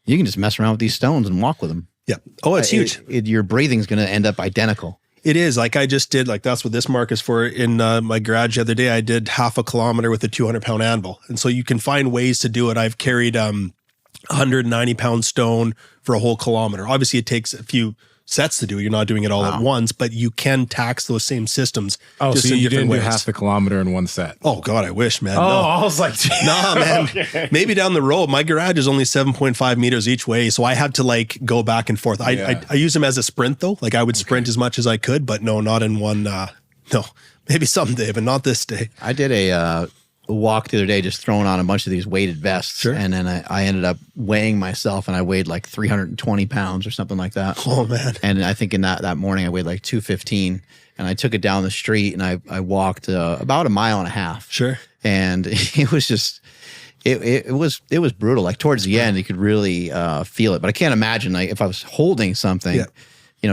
you can just mess around with these stones and walk with them. Yeah. Oh, it's huge. Your breathing's going to end up identical. It is. Like I just did, like that's what this mark is for. In my garage the other day, I did half a kilometer with a 200-pound anvil. And so you can find ways to do it. I've carried 190-pound stone for a whole kilometer. Obviously, it takes a few sets to do. You're not doing it all at once, but you can tax those same systems. Oh, just so in you different didn't ways. do half the kilometer in one set? Oh, God, I wish, man. Oh, No. I was like, nah, man. Okay. Maybe down the road. My garage is only 7.5 meters each way, so I had to like go back and forth. I use them as a sprint though. Like I would sprint as much as I could, but no, not in one. No, maybe someday, but not this day. I did a walk the other day, just throwing on a bunch of these weighted vests. Sure. And then I ended up weighing myself, and I weighed like 320 pounds or something like that. Oh man. And I think in that morning I weighed like 215, and I took it down the street, and I walked about a mile and a half. Sure. And it was just, it was brutal. Like towards the end, you could really feel it, but I can't imagine like if I was holding something,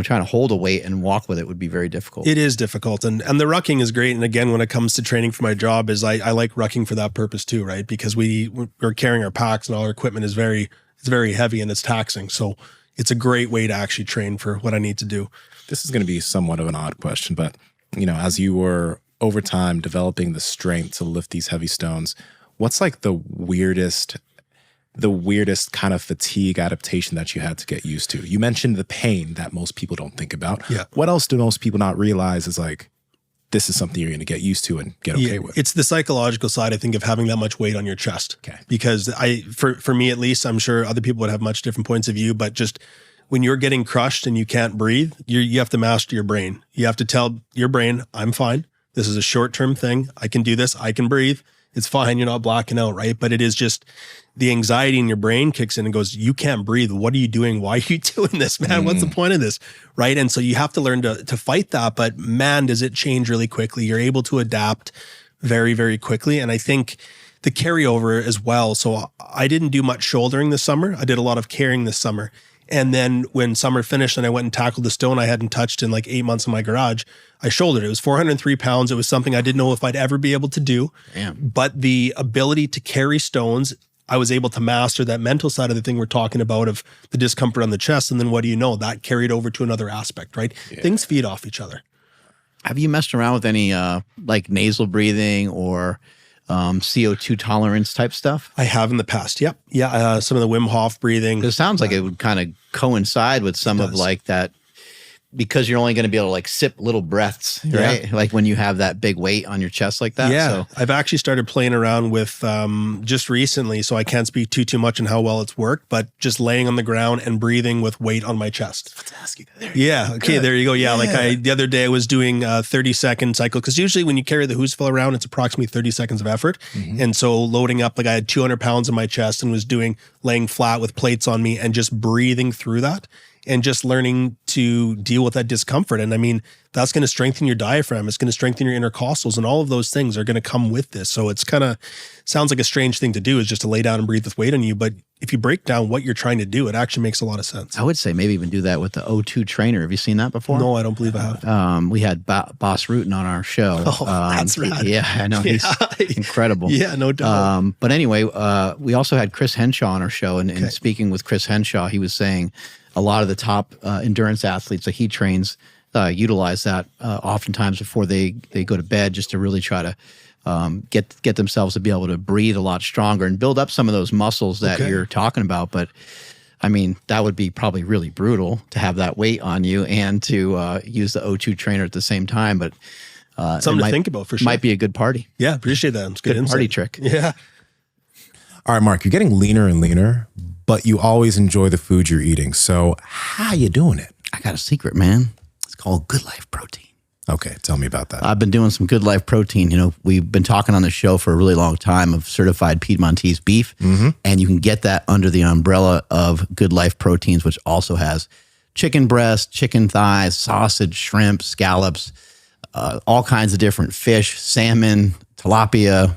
trying to hold a weight and walk with it would be very difficult. It is difficult. And the rucking is great. And again, when it comes to training for my job, is I like rucking for that purpose too, right? Because we're carrying our packs and all our equipment is it's very heavy and it's taxing. So it's a great way to actually train for what I need to do. This is going to be somewhat of an odd question, but as you were over time developing the strength to lift these heavy stones, what's like the weirdest kind of fatigue adaptation that you had to get used to? You mentioned the pain that most people don't think about. Yeah. What else do most people not realize is like, this is something you're going to get used to and get okay with? It's the psychological side, I think, of having that much weight on your chest. Okay. Because for me at least, I'm sure other people would have much different points of view, but just when you're getting crushed and you can't breathe, you have to master your brain. You have to tell your brain, I'm fine. This is a short-term thing. I can do this. I can breathe. It's fine. You're not blacking out, right? But it is just the anxiety in your brain kicks in and goes, you can't breathe. What are you doing? Why are you doing this, man? What's the point of this? Right. And so you have to learn to fight that. But man, does it change really quickly. You're able to adapt very, very quickly. And I think the carryover as well. So I didn't do much shouldering this summer. I did a lot of carrying this summer. And then when summer finished and I went and tackled the stone I hadn't touched in like 8 months in my garage, I shouldered it. It was 403 pounds. It was something I didn't know if I'd ever be able to do. Damn. But the ability to carry stones, I was able to master that mental side of the thing we're talking about of the discomfort on the chest. And then what do you know? That carried over to another aspect, right? Yeah. Things feed off each other. Have you messed around with any like nasal breathing or CO2 tolerance type stuff? I have in the past. Yep. Yeah. Some of the Wim Hof breathing. It sounds like it would kind of coincide with some of like that, because you're only going to be able to like sip little breaths, right? Yeah. Like when you have that big weight on your chest like that. Yeah. So. I've actually started playing around with just recently, so I can't speak too much on how well it's worked, but just laying on the ground and breathing with weight on my chest. Let's ask you. Yeah. Okay. Good. There you go. Yeah. Like the other day I was doing a 30-second cycle, because usually when you carry the Hoosville around, it's approximately 30 seconds of effort. Mm-hmm. And so loading up, like I had 200 pounds in my chest and was laying flat with plates on me and just breathing through that. And just learning to deal with that discomfort. And I mean, that's going to strengthen your diaphragm. It's going to strengthen your intercostals, and all of those things are going to come with this. So it's kind of sounds like a strange thing to do, is just to lay down and breathe with weight on you. But if you break down what you're trying to do, it actually makes a lot of sense. I would say maybe even do that with the O2 trainer. Have you seen that before? No, I don't believe I have. We had Boss Rutan on our show. Oh, that's rad. Yeah, I know. He's incredible. Yeah, no doubt. But anyway, we also had Chris Henshaw on our show. And speaking with Chris Henshaw, he was saying a lot of the top endurance athletes that he trains utilize that oftentimes before they go to bed, just to really try to get themselves to be able to breathe a lot stronger and build up some of those muscles that you're talking about. But I mean, that would be probably really brutal to have that weight on you and to use the O2 trainer at the same time. But something to think about for sure. Might be a good party. Yeah, appreciate that. It's good party trick. Yeah. All right, Mark, you're getting leaner and leaner, but you always enjoy the food you're eating. So how you doing it? I got a secret, man. It's called Good Life Protein. Okay, tell me about that. I've been doing some Good Life Protein. You know, we've been talking on the show for a really long time of certified Piedmontese beef, and you can get that under the umbrella of Good Life Proteins, which also has chicken breast, chicken thighs, sausage, shrimp, scallops, all kinds of different fish, salmon, tilapia.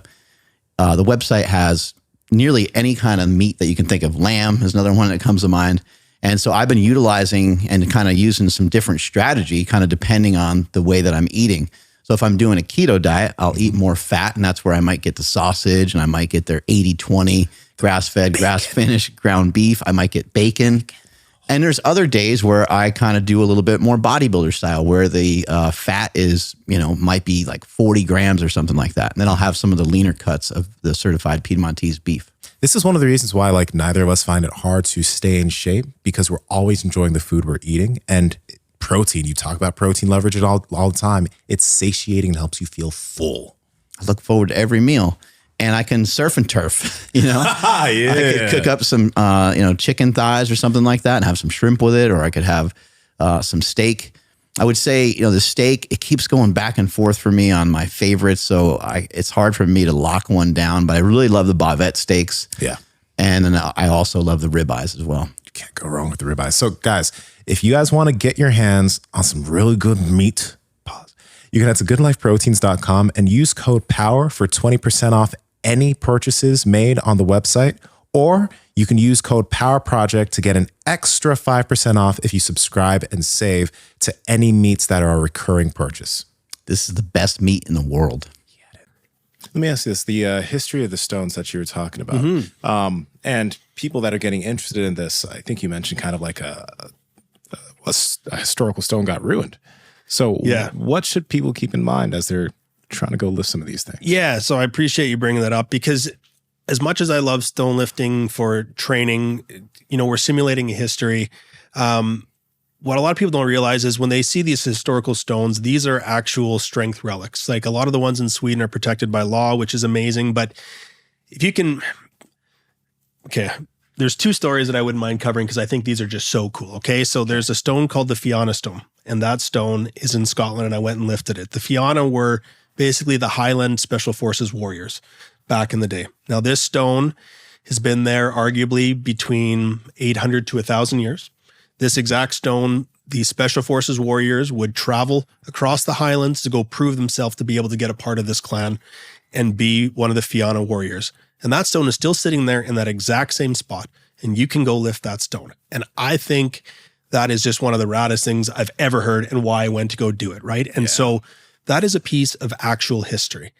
The website has nearly any kind of meat that you can think of. Lamb is another one that comes to mind. And so I've been utilizing and kind of using some different strategy, kind of depending on the way that I'm eating. So if I'm doing a keto diet, I'll eat more fat, and that's where I might get the sausage, and I might get their 80-20 grass-fed, grass-finished ground beef. I might get bacon. And there's other days where I kind of do a little bit more bodybuilder style, where the fat is, might be like 40 grams or something like that. And then I'll have some of the leaner cuts of the certified Piedmontese beef. This is one of the reasons why neither of us find it hard to stay in shape, because we're always enjoying the food we're eating. And protein, you talk about protein leverage all the time. It's satiating and helps you feel full. I look forward to every meal. And I can surf and turf, Yeah. I could cook up some, chicken thighs or something like that and have some shrimp with it, or I could have some steak. I would say, the steak, it keeps going back and forth for me on my favorites. So it's hard for me to lock one down, but I really love the bavette steaks. Yeah. And then I also love the ribeyes as well. You can't go wrong with the ribeyes. So guys, if you guys want to get your hands on some really good meat, you can head to goodlifeproteins.com and use code POWER for 20% off any purchases made on the website, or you can use code POWERPROJECT to get an extra 5% off if you subscribe and save to any meats that are a recurring purchase. This is the best meat in the world. Let me ask you this, the history of the stones that you were talking about, and people that are getting interested in this, I think you mentioned kind of like a historical stone got ruined. So what should people keep in mind as they're trying to go lift some of these things? Yeah, so I appreciate you bringing that up, because as much as I love stone lifting for training, we're simulating a history. What a lot of people don't realize is when they see these historical stones, these are actual strength relics. Like a lot of the ones in Sweden are protected by law, which is amazing. But if you can, there's two stories that I wouldn't mind covering because I think these are just so cool. Okay, so there's a stone called the Fianna stone, and that stone is in Scotland, and I went and lifted it. The Fianna were basically the Highland Special Forces warriors back in the day. Now, this stone has been there arguably between 800 to 1,000 years. This exact stone, the Special Forces warriors would travel across the Highlands to go prove themselves to be able to get a part of this clan and be one of the Fianna warriors. And that stone is still sitting there in that exact same spot, and you can go lift that stone. And I think that is just one of the raddest things I've ever heard, and why I went to go do it, right? And so that is a piece of actual history.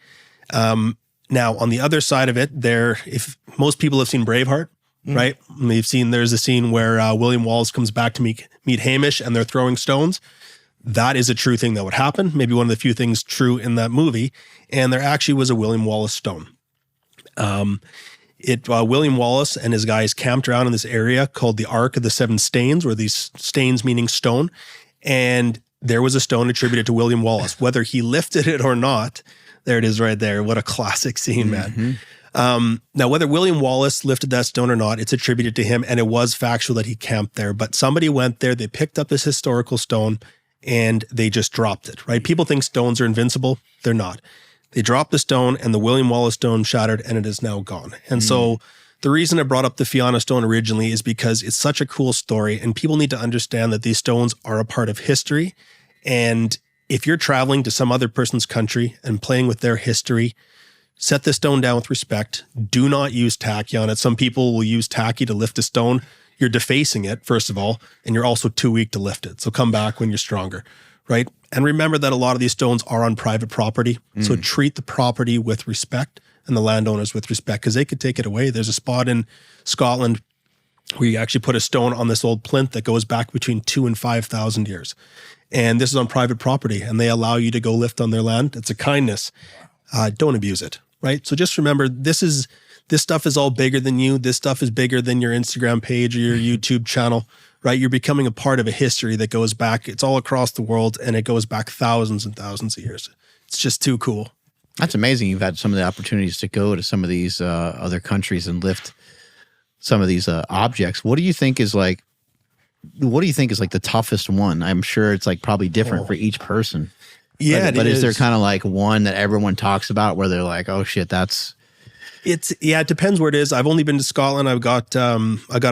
Now, on the other side of it, if most people have seen Braveheart, right? They've seen, there's a scene where William Wallace comes back to meet Hamish, and they're throwing stones. that is a true thing that would happen. Maybe one of the few things true in that movie. And there actually was a William Wallace stone. William Wallace and his guys camped around in this area called the Ark of the Seven Stains, where these stains meaning stone. And there was a stone attributed to William Wallace, whether he lifted it or not. There it is right there. What a classic scene, man. Now, whether William Wallace lifted that stone or not, it's attributed to him, and it was factual that he camped there. But somebody went there, they picked up this historical stone, and they just dropped it, right? People think stones are invincible. They're not. They dropped the stone, and the William Wallace stone shattered, and it is now gone. And so the reason I brought up the Fianna stone originally is because it's such a cool story, and people need to understand that these stones are a part of history. And if you're traveling to some other person's country and playing with their history, set the stone down with respect. Do not use tacky on it. Some people will use tacky to lift a stone. You're defacing it, first of all, and you're also too weak to lift it. So come back when you're stronger, right? And remember that a lot of these stones are on private property. So treat the property with respect and the landowners with respect, because they could take it away. There's a spot in Scotland where you actually put a stone on this old plinth that goes back between 2,000 and 5,000 years. And this is on private property, and they allow you to go lift on their land. It's a kindness. Don't abuse it, right? So just remember, this stuff is all bigger than you. This stuff is bigger than your Instagram page or your YouTube channel, right? You're becoming a part of a history that goes back. It's all across the world, and it goes back thousands and thousands of years. It's just too cool. That's amazing. You've had some of the opportunities to go to some of these other countries and lift some of these objects. What do you think is like the toughest one? I'm sure it's like probably different for each person. Yeah, but is there kind of like one that everyone talks about where they're like, oh shit, it depends where it is. I've only been to Scotland. I got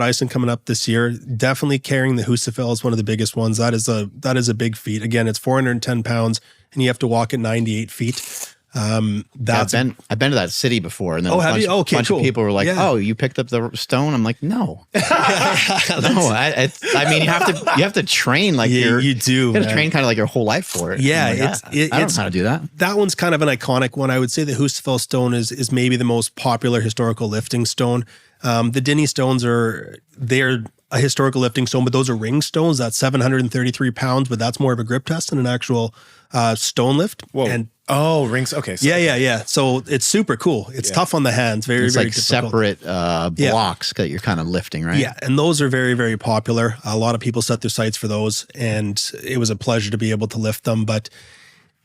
Iceland coming up this year. Definitely carrying the Husafell is one of the biggest ones. That is a big feat. Again, it's 410 pounds and you have to walk at 98 feet. I've been to that city before, and then a bunch of people were like, "Oh, you picked up the stone." I'm like, "No, no." I mean, you have to train like you do. You have to train kind of like your whole life for it. Yeah, like, I don't know how to do that. That one's kind of an iconic one. I would say the Husafell stone is maybe the most popular historical lifting stone. The Dinnie stones they're a historical lifting stone, but those are ring stones. That's 733 pounds, but that's more of a grip test than an actual stone lift. Whoa. And rings. Okay. So. Yeah. So it's super cool. It's tough on the hands. Very, it's very like difficult. Separate blocks that you're kind of lifting, right? Yeah. And those are very, very popular. A lot of people set their sights for those, and it was a pleasure to be able to lift them. But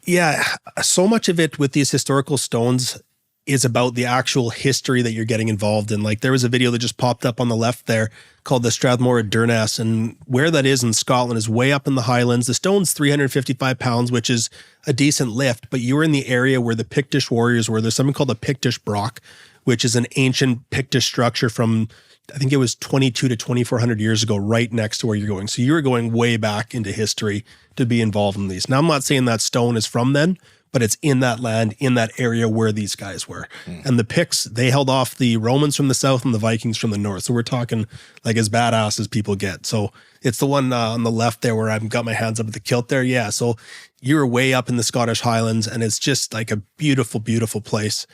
yeah, so much of it with these historical stones is about the actual history that you're getting involved in. Like there was a video that just popped up on the left there called the Strathmore Durnas, and where that is in Scotland is way up in the Highlands. The stone's 355 pounds, which is a decent lift, but you were in the area where the Pictish warriors were. There's something called the Pictish Broch, which is an ancient Pictish structure from, I think it was 22 to 2,400 years ago, right next to where you're going. So you were going way back into history to be involved in these. Now, I'm not saying that stone is from then, but it's in that land, in that area where these guys were. And the Picts, they held off the Romans from the south and the Vikings from the north. So we're talking like as badass as people get. So it's the one on the left there where I've got my hands up at the kilt there. Yeah. So you're way up in the Scottish Highlands, and it's just like a beautiful, beautiful place.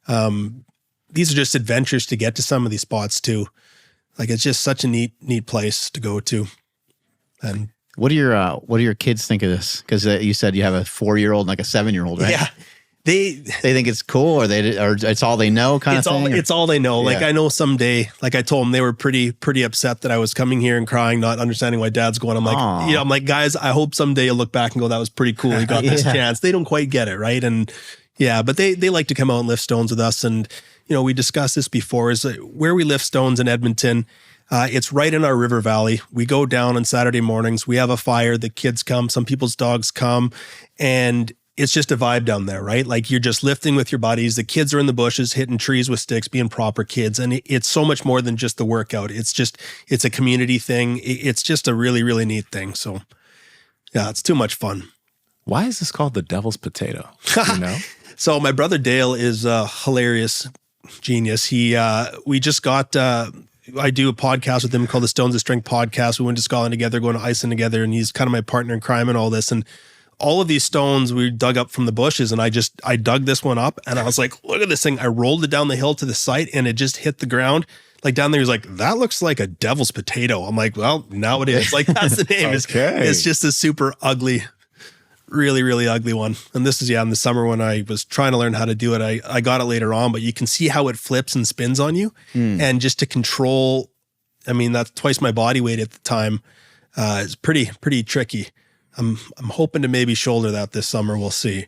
These are just adventures to get to some of these spots too. Like it's just such a neat place to go to. And what do your kids think of this? Because you said you have a 4-year-old and like a 7-year-old, right? Yeah, they think it's cool, or it's all they know, kind of thing. It's all they know. Like I know someday, like I told them, they were pretty upset that I was coming here and crying, not understanding why Dad's going. I'm like, I'm like, guys, I hope someday you'll look back and go, that was pretty cool. You got this chance. They don't quite get it, right? And yeah, but they like to come out and lift stones with us. And we discussed this before. Is where we lift stones in Edmonton. It's right in our river valley. We go down on Saturday mornings. We have a fire. The kids come. Some people's dogs come. And it's just a vibe down there, right? Like you're just lifting with your buddies. The kids are in the bushes, hitting trees with sticks, being proper kids. And it's so much more than just the workout. It's a community thing. It's just a really, really neat thing. So yeah, it's too much fun. Why is this called the devil's potato? So my brother Dale is a hilarious genius. We just got... I do a podcast with him called the Stones of Strength podcast. We went to Scotland together, going to Iceland together, and he's kind of my partner in crime and all this. And all of these stones we dug up from the bushes, and I dug this one up, and I was like, look at this thing. I rolled it down the hill to the site, and it just hit the ground. Like down there, he's like, that looks like a devil's potato. I'm like, well, now it is. Like that's the name. Okay. It's just a super ugly really, really ugly one. And this is, in the summer when I was trying to learn how to do it. I got it later on, but you can see how it flips and spins on you. And just to control, I mean, that's twice my body weight at the time. It's pretty tricky. I'm hoping to maybe shoulder that this summer. We'll see.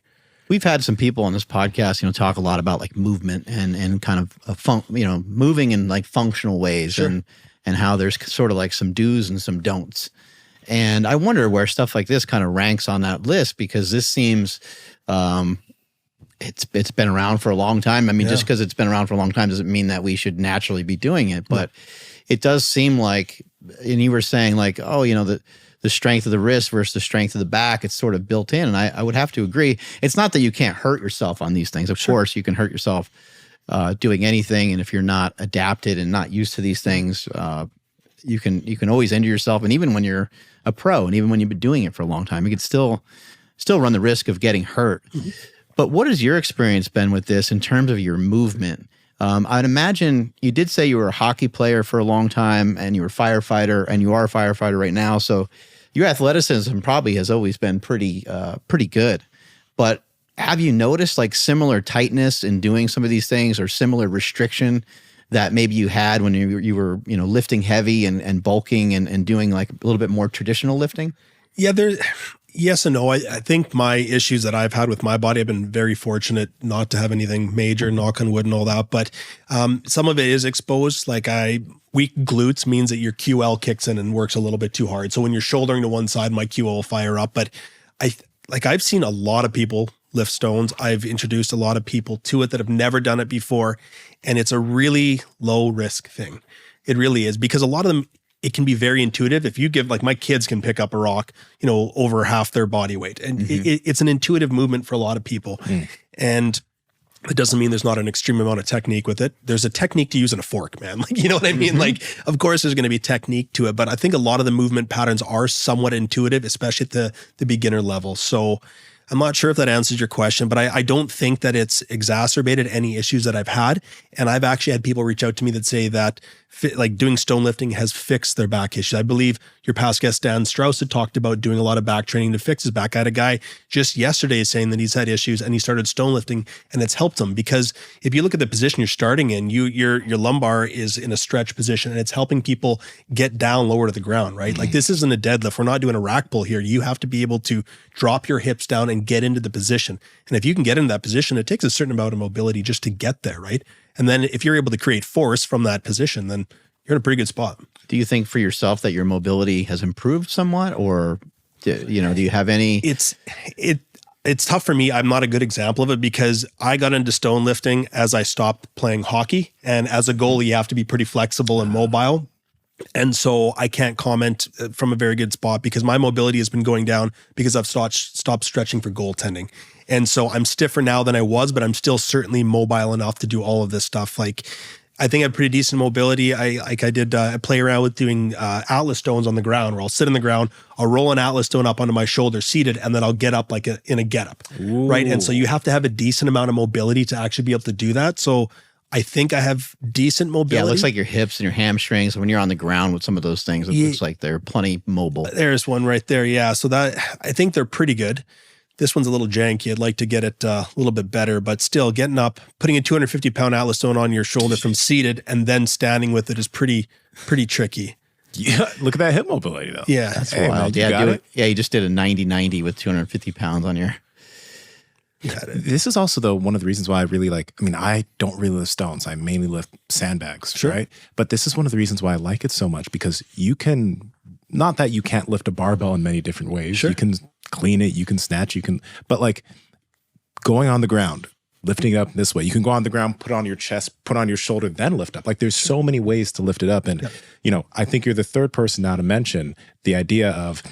We've had some people on this podcast, talk a lot about like movement and kind of moving in like functional ways. Sure. and how there's sort of like some do's and some don'ts. And I wonder where stuff like this kind of ranks on that list, because this seems it's been around for a long time. I mean, just because it's been around for a long time doesn't mean that we should naturally be doing it. But it does seem like, and you were saying like, the strength of the wrist versus the strength of the back, it's sort of built in. And I would have to agree. It's not that you can't hurt yourself on these things. Of course, you can hurt yourself doing anything. And if you're not adapted and not used to these things, you can always injure yourself. And even when you're a pro, and even when you've been doing it for a long time, you could still run the risk of getting hurt. Mm-hmm. But what has your experience been with this in terms of your movement? I'd imagine you did say you were a hockey player for a long time, and you were a firefighter, and you are a firefighter right now. So your athleticism probably has always been pretty good. But have you noticed like similar tightness in doing some of these things, or similar restriction that maybe you had when you were lifting heavy and bulking and doing like a little bit more traditional lifting? Yeah, yes and no. I think my issues that I've had with my body, I've been very fortunate not to have anything major, knock on wood and all that. But some of it is exposed. Like weak glutes means that your QL kicks in and works a little bit too hard. So when you're shouldering to one side, my QL will fire up. But I've seen a lot of people lift stones. I've introduced a lot of people to it that have never done it before. And it's a really low risk thing. It really is, because a lot of them, it can be very intuitive. If you give, like my kids can pick up a rock, over half their body weight. And it's an intuitive movement for a lot of people. And it doesn't mean there's not an extreme amount of technique with it. There's a technique to using a fork, man. Like, you know what I mean? Like, of course there's going to be technique to it, but I think a lot of the movement patterns are somewhat intuitive, especially at the beginner level. So I'm not sure if that answers your question, but I don't think that it's exacerbated any issues that I've had. And I've actually had people reach out to me that say that like doing stone lifting has fixed their back issues. I believe your past guest, Dan Strauss, had talked about doing a lot of back training to fix his back. I had a guy just yesterday saying that he's had issues and he started stone lifting and it's helped him, because if you look at the position you're starting in, your lumbar is in a stretch position and it's helping people get down lower to the ground, right? Like this isn't a deadlift. We're not doing a rack pull here. You have to be able to drop your hips down and get into the position. And if you can get into that position, it takes a certain amount of mobility just to get there, right? And then if you're able to create force from that position, then you're in a pretty good spot. Do you think for yourself that your mobility has improved somewhat, or do you have any? It's tough for me. I'm not a good example of it, because I got into stone lifting as I stopped playing hockey. And as a goalie, you have to be pretty flexible and mobile. And so I can't comment from a very good spot, because my mobility has been going down because I've stopped stretching for goaltending. And so I'm stiffer now than I was, but I'm still certainly mobile enough to do all of this stuff. Like, I think I have pretty decent mobility. I play around with doing Atlas stones on the ground, where I'll sit on the ground, I'll roll an Atlas stone up onto my shoulder seated, and then I'll get up like in a get up, right? And so you have to have a decent amount of mobility to actually be able to do that. So I think I have decent mobility. Yeah, it looks like your hips and your hamstrings, when you're on the ground with some of those things, it looks like they're plenty mobile. There's one right there. Yeah. So that, I think they're pretty good. This one's a little janky. I'd like to get it a little bit better, but still getting up, putting a 250-pound Atlas stone on your shoulder from seated and then standing with it is pretty tricky. Yeah, look at that hip mobility though. Yeah. That's wild. Man, you just did a 90-90 with 250 pounds on your... This is also though one of the reasons why I don't really lift stones. I mainly lift sandbags, right? But this is one of the reasons why I like it so much, because you can, not that you can't lift a barbell in many different ways. Sure. You can clean it, you can snatch, but like going on the ground, lifting it up this way. You can go on the ground, put it on your chest, put it on your shoulder, then lift up. Like there's so many ways to lift it up. And, I think you're the third person now to mention the idea of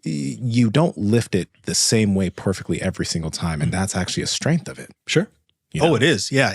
you don't lift it the same way perfectly every single time. And that's actually a strength of it. Sure. Oh, it is. Yeah.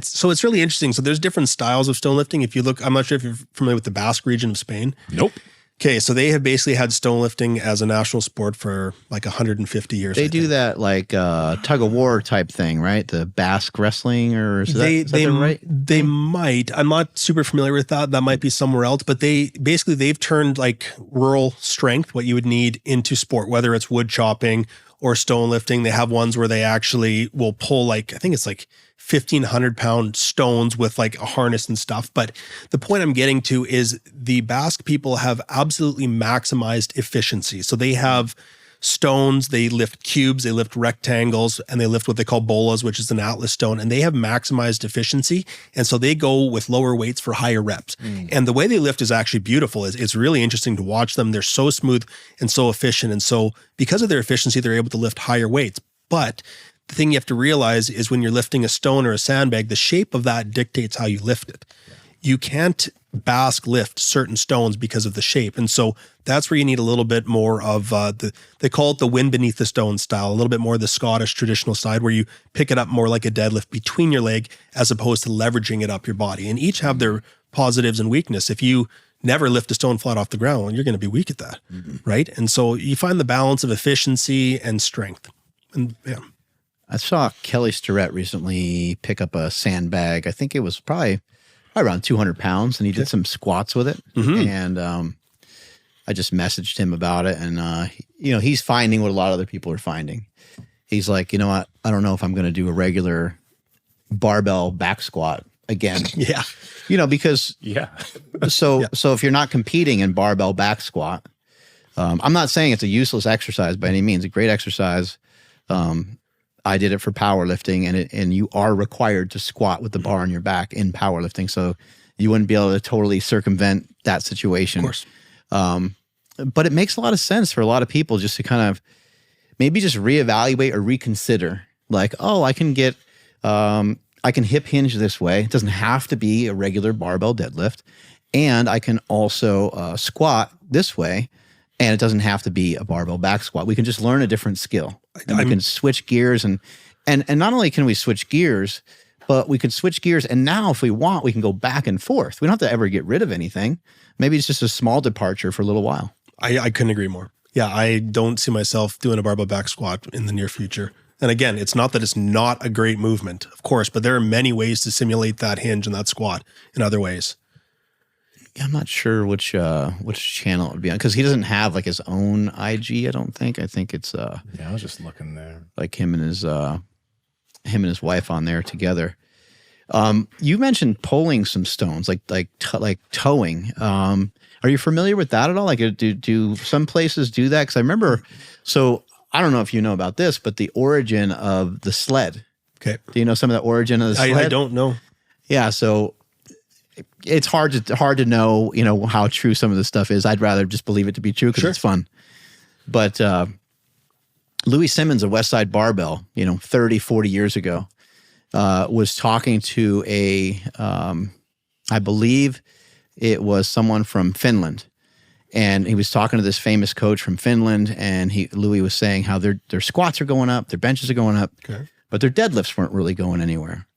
So it's really interesting. So there's different styles of stone lifting. If you look, I'm not sure if you're familiar with the Basque region of Spain. Nope. Okay, so they have basically had stone lifting as a national sport for like 150 years. They do that like tug of war type thing, right? The Basque wrestling, or is that right? They might. I'm not super familiar with that. That might be somewhere else. But they've turned like rural strength, what you would need, into sport, whether it's wood chopping or stone lifting. They have ones where they actually will pull I think it's 1,500 pound stones with a harness and stuff. But the point I'm getting to is the Basque people have absolutely maximized efficiency. So they have stones, they lift cubes, they lift rectangles, and they lift what they call bolas, which is an atlas stone, and they have maximized efficiency. And so they go with lower weights for higher reps. And the way they lift is actually beautiful. It's really interesting to watch them. They're so smooth and so efficient. And so because of their efficiency, they're able to lift higher weights. But the thing you have to realize is when you're lifting a stone or a sandbag, the shape of that dictates how you lift it. You can't Basque lift certain stones because of the shape. And so that's where you need a little bit more of they call it the wind beneath the stone style, a little bit more of the Scottish traditional side where you pick it up more like a deadlift between your leg as opposed to leveraging it up your body. And each have their positives and weakness. If you never lift a stone flat off the ground, well, you're going to be weak at that, right? And so you find the balance of efficiency and strength. And yeah. I saw Kelly Starrett recently pick up a sandbag. I think it was probably around 200 pounds, and he did some squats with it. And I just messaged him about it, and he's finding what a lot of other people are finding. He's like, you know what? I don't know if I'm going to do a regular barbell back squat again. Yeah. Because so if you're not competing in barbell back squat, I'm not saying it's a useless exercise by any means. A great exercise. I did it for powerlifting, and you are required to squat with the bar on your back in powerlifting. So you wouldn't be able to totally circumvent that situation. Of course. But it makes a lot of sense for a lot of people just to kind of maybe just reevaluate or reconsider I can get, I can hip hinge this way. It doesn't have to be a regular barbell deadlift. And I can also squat this way. And it doesn't have to be a barbell back squat. We can just learn a different skill. And we can switch gears and not only can we switch gears, but we could switch gears. And now if we want, we can go back and forth. We don't have to ever get rid of anything. Maybe it's just a small departure for a little while. I couldn't agree more. Yeah, I don't see myself doing a barbell back squat in the near future. And again, it's not that it's not a great movement, of course, but there are many ways to simulate that hinge and that squat in other ways. Yeah, I'm not sure which channel it would be on because he doesn't have his own IG. I don't think. I think it's I was just looking there. Him and his wife on there together. You mentioned pulling some stones, like towing. Are you familiar with that at all? Do some places do that? Because I remember. So I don't know if you know about this, but the origin of the sled. Okay. Do you know some of the origin of the sled? I don't know. Yeah. So. It's hard to know, how true some of this stuff is. I'd rather just believe it to be true because it's fun. But Louis Simmons of Westside Barbell, 30, 40 years ago, was talking to I believe it was someone from Finland. And he was talking to this famous coach from Finland, and Louis was saying how their squats are going up, their benches are going up, but their deadlifts weren't really going anywhere.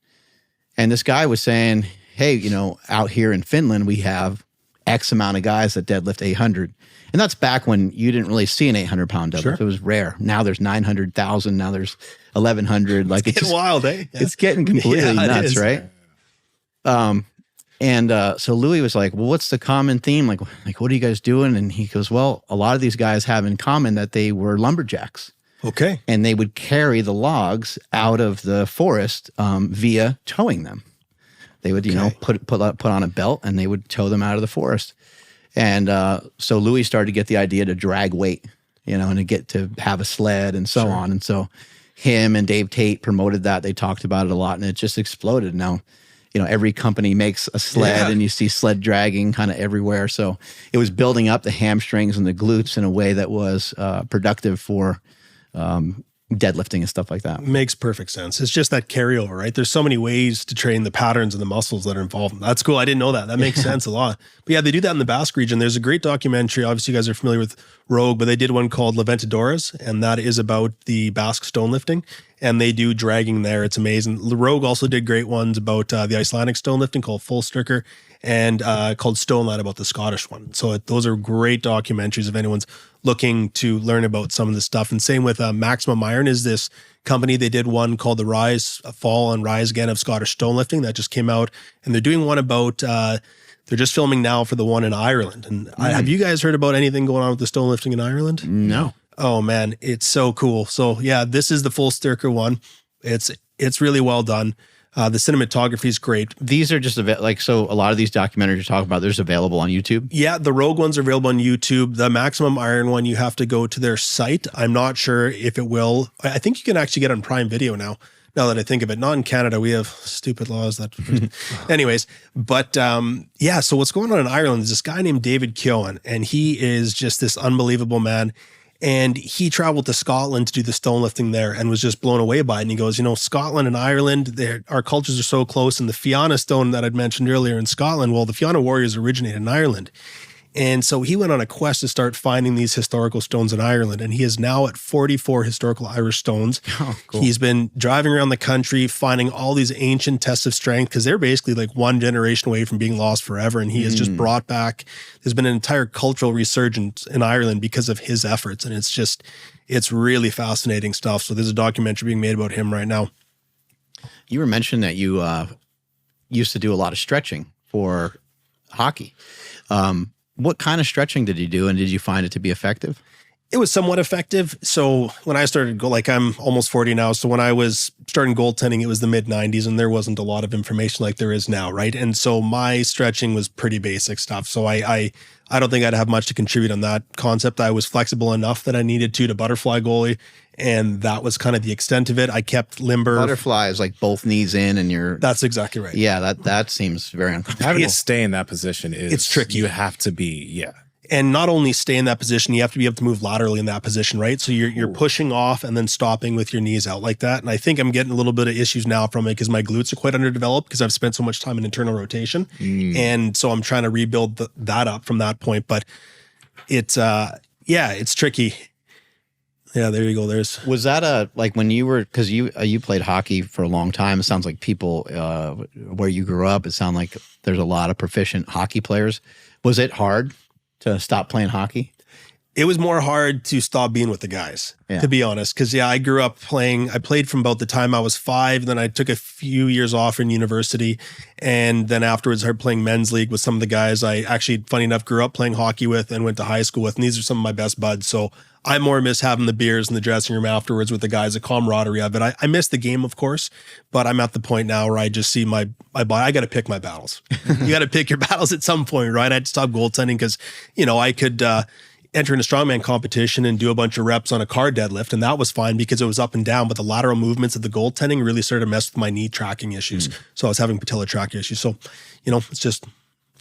And this guy was saying, hey, out here in Finland, we have X amount of guys that deadlift 800. And that's back when you didn't really see an 800-pound deadlift. It was rare. Now there's 900,000. Now there's 1,100. It's getting wild, eh? Yeah. It's getting completely nuts, right? So Louis was like, well, what's the common theme? Like, what are you guys doing? And he goes, well, a lot of these guys have in common that they were lumberjacks. Okay. And they would carry the logs out of the forest via towing them. They would, put on a belt and they would tow them out of the forest. And so Louis started to get the idea to drag weight, and to get to have a sled and so on. And so him and Dave Tate promoted that. They talked about it a lot and it just exploded. Now, every company makes a sled and you see sled dragging kind of everywhere. So it was building up the hamstrings and the glutes in a way that was productive for deadlifting and stuff like that. Makes perfect sense. It's just that carryover, right? There's so many ways to train the patterns and the muscles that are involved. That's cool. I didn't know that. That makes sense a lot. But yeah, they do that in the Basque region. There's a great documentary. Obviously, you guys are familiar with Rogue, but they did one called Levantadores, and that is about the Basque stone lifting. And they do dragging there. It's amazing. Rogue also did great ones about the Icelandic stone lifting called Full Styrker and called Stone Lad about the Scottish one. So those are great documentaries if anyone's looking to learn about some of this stuff. And same with Maximum Iron is this company. They did one called the Rise, Fall and Rise Again of Scottish stone lifting that just came out. And they're doing one about, they're just filming now for the one in Ireland. And have you guys heard about anything going on with the stone lifting in Ireland? No. Oh man, it's so cool. So yeah, this is the full Sturker one. It's really well done. The cinematography is great. These are just so a lot of these documentaries you're talking about, there's available on YouTube. Yeah, the Rogue ones are available on YouTube. The Maximum Iron one, you have to go to their site. I'm not sure if it will. I think you can actually get on Prime Video now that I think of it. Not in Canada. We have stupid laws that... Anyways, but yeah, so what's going on in Ireland is this guy named David Keown, and he is just this unbelievable man. And he traveled to Scotland to do the stone lifting there and was just blown away by it. And he goes, Scotland and Ireland, our cultures are so close. And the Fianna stone that I'd mentioned earlier in Scotland, well, the Fianna warriors originated in Ireland. And so he went on a quest to start finding these historical stones in Ireland. And he is now at 44 historical Irish stones. Oh, cool. He's been driving around the country, finding all these ancient tests of strength, because they're basically like one generation away from being lost forever. And he has just brought back, there's been an entire cultural resurgence in Ireland because of his efforts. And it's really fascinating stuff. So there's a documentary being made about him right now. You were mentioning that you used to do a lot of stretching for hockey. What kind of stretching did you do, and did you find it to be effective? It was somewhat effective. So when I started, I'm almost 40 now. So when I was starting goaltending, it was the mid 90s and there wasn't a lot of information like there is now. Right. And so my stretching was pretty basic stuff. So I don't think I'd have much to contribute on that concept. I was flexible enough that I needed to butterfly goalie. And that was kind of the extent of it. I kept limber. Butterfly is like both knees in and you're... That's exactly right. Yeah, that seems very uncomfortable. Having to stay in that position it's tricky. You have to be, yeah. And not only stay in that position, you have to be able to move laterally in that position, right? So you're pushing off and then stopping with your knees out like that. And I think I'm getting a little bit of issues now from it because my glutes are quite underdeveloped because I've spent so much time in internal rotation. And so I'm trying to rebuild that up from that point. But it's tricky. Yeah, there you go. Was that when you were, because you played hockey for a long time. It sounds like people where you grew up, it sounds like there's a lot of proficient hockey players. Was it hard to stop playing hockey? It was more hard to stop being with the guys, to be honest. Because, I grew up playing. I played from about the time I was 5. Then I took a few years off in university. And then afterwards, I started playing men's league with some of the guys I actually, funny enough, grew up playing hockey with and went to high school with. And these are some of my best buds. So I more miss having the beers in the dressing room afterwards with the guys, the camaraderie of it. I miss the game, of course. But I'm at the point now where I just see my body. I got to pick my battles. You got to pick your battles at some point, right? I had to stop goaltending because, I could... enter in a strongman competition and do a bunch of reps on a car deadlift. And that was fine because it was up and down, but the lateral movements of the goaltending really started to mess with my knee tracking issues. So I was having patella track issues. So, it's the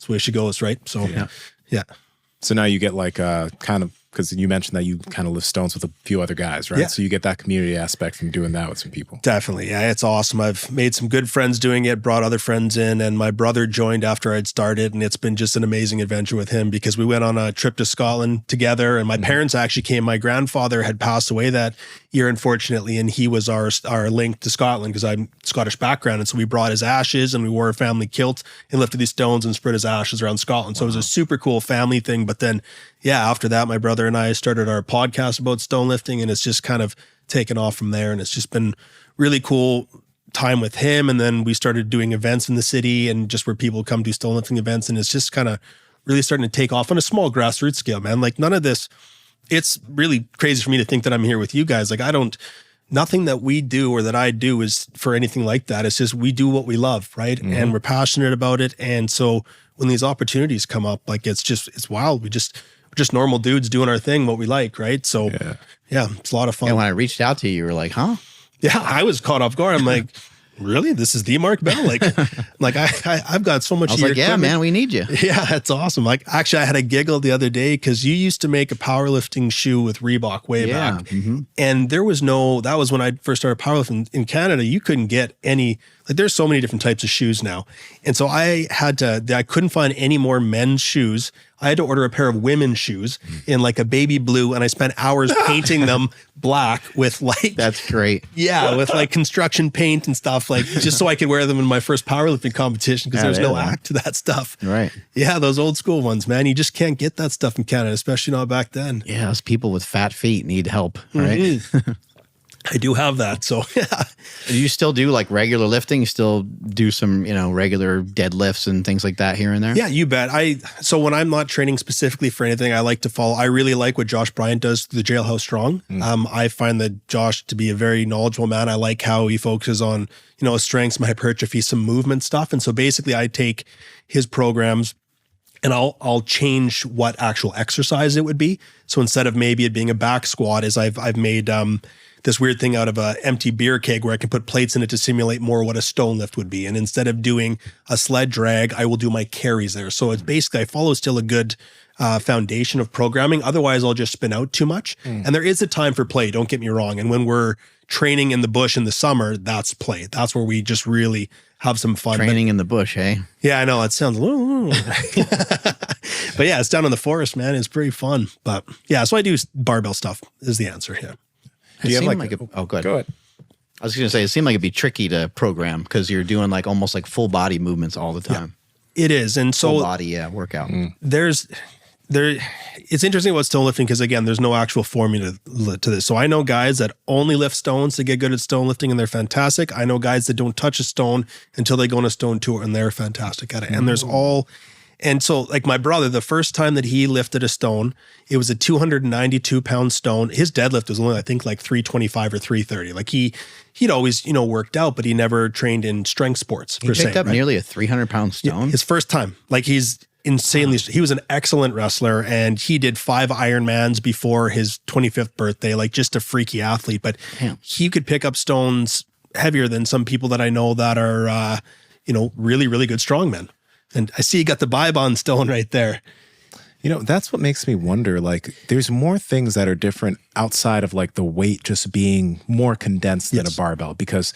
way she goes, right? So, yeah. So now you get kind of, because you mentioned that you kind of lift stones with a few other guys, right? Yeah. So you get that community aspect from doing that with some people. Definitely. Yeah, it's awesome. I've made some good friends doing it, brought other friends in, and my brother joined after I'd started, and it's been just an amazing adventure with him because we went on a trip to Scotland together, and my parents actually came. My grandfather had passed away that year, unfortunately, and he was our link to Scotland because I'm Scottish background, and so we brought his ashes, and we wore a family kilt and lifted these stones and spread his ashes around Scotland. So it was a super cool family thing, but then after that, my brother and I started our podcast about stone lifting, and it's just kind of taken off from there. And it's just been really cool time with him. And then we started doing events in the city and just where people come do stone lifting events. And it's just kind of really starting to take off on a small grassroots scale, man. Like none of this, it's really crazy for me to think that I'm here with you guys. Like nothing that we do or that I do is for anything like that. It's just, we do what we love, right? And we're passionate about it. And so when these opportunities come up, like it's wild. We're just normal dudes doing our thing, what we like, right? So yeah, it's a lot of fun. And when I reached out to you, you were like, huh? Yeah, I was caught off guard. I'm like, really? This is the Mark Bell? I've got so much. I was like, yeah, man, we need you. Yeah, it's awesome. Like, actually, I had a giggle the other day because you used to make a powerlifting shoe with Reebok way back. And that was when I first started powerlifting in Canada. You couldn't get any, there's so many different types of shoes now. And so I couldn't find any more men's shoes. I had to order a pair of women's shoes in a baby blue, and I spent hours painting them black with That's great. Yeah, with construction paint and stuff, just so I could wear them in my first powerlifting competition because there's no act to that stuff. Right. Yeah, those old school ones, man. You just can't get that stuff in Canada, especially not back then. Yeah, those people with fat feet need help, right? I do have that. So yeah. Do you still do like regular lifting? You still do some, regular deadlifts and things like that here and there? Yeah, you bet. So when I'm not training specifically for anything, I like to follow. I really like what Josh Bryant does through the Jailhouse Strong. I find that Josh to be a very knowledgeable man. I like how he focuses on, strength, some hypertrophy, some movement stuff. And so basically I take his programs and I'll change what actual exercise it would be. So instead of maybe it being a back squat, is I've made this weird thing out of an empty beer keg where I can put plates in it to simulate more what a stone lift would be. And instead of doing a sled drag, I will do my carries there. So it's basically, I follow still a good foundation of programming. Otherwise, I'll just spin out too much. And there is a time for play, don't get me wrong. And when we're training in the bush in the summer, that's play. That's where we just really have some fun. Training in the bush, hey? Yeah, I know. It sounds a little... But yeah, it's down in the forest, man. It's pretty fun. But yeah, so I do barbell stuff is the answer, yeah. Do you have oh, go ahead. I was going to say, it seemed like it'd be tricky to program because you're doing like almost like full body movements all the time. Yeah, it is. And so full body, workout. It's interesting about stone lifting because again, there's no actual formula to this. So I know guys that only lift stones to get good at stone lifting and they're fantastic. I know guys that don't touch a stone until they go on a stone tour and they're fantastic at it. And there's all... And so like my brother, the first time that he lifted a stone, it was a 292 pound stone. His deadlift was only, I think, like 325 or 330. Like he'd always, worked out, but he never trained in strength sports He picked up nearly a 300 pound stone. Yeah, his first time. Like he's insanely, he was an excellent wrestler and he did 5 Ironmans before his 25th birthday, like just a freaky athlete, but he could pick up stones heavier than some people that I know that are, really, really good strongmen. And I see you got the Bybon stone right there. That's what makes me wonder, like, there's more things that are different outside of like the weight just being more condensed than a barbell. Because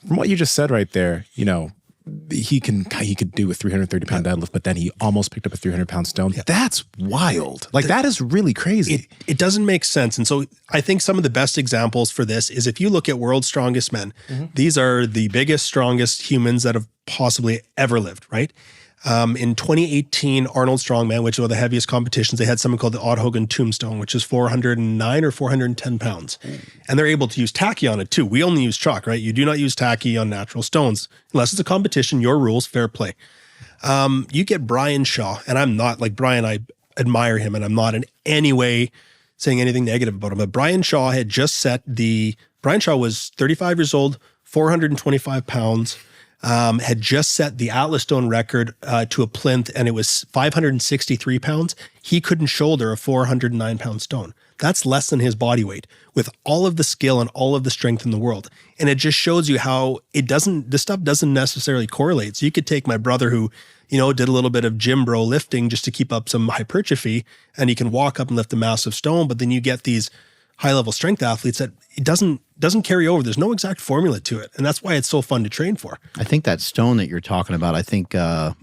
from what you just said right there, he could do a 330 pound deadlift, but then he almost picked up a 300 pound stone. Yeah. That's wild. Like that is really crazy. It doesn't make sense. And so I think some of the best examples for this is if you look at World's Strongest Men, these are the biggest, strongest humans that have possibly ever lived, right? In 2018, Arnold Strongman, which is one of the heaviest competitions, they had something called the Odd Hogan Tombstone, which is 409 or 410 pounds. And they're able to use tacky on it too. We only use chalk, right? You do not use tacky on natural stones. Unless it's a competition, your rules, fair play. You get Brian Shaw, and I'm not, like Brian, I admire him, and I'm not in any way saying anything negative about him, but Brian Shaw had just set Brian Shaw was 35 years old, 425 pounds, had just set the Atlas Stone record to a plinth, and it was 563 pounds. He couldn't shoulder a 409 pound stone. That's less than his body weight with all of the skill and all of the strength in the world. And it just shows you how this stuff doesn't necessarily correlate. So you could take my brother who, did a little bit of gym bro lifting just to keep up some hypertrophy, and he can walk up and lift a massive stone. But then you get these high-level strength athletes that it doesn't carry over. There's no exact formula to it. And that's why it's so fun to train for. I think that stone that you're talking about, I think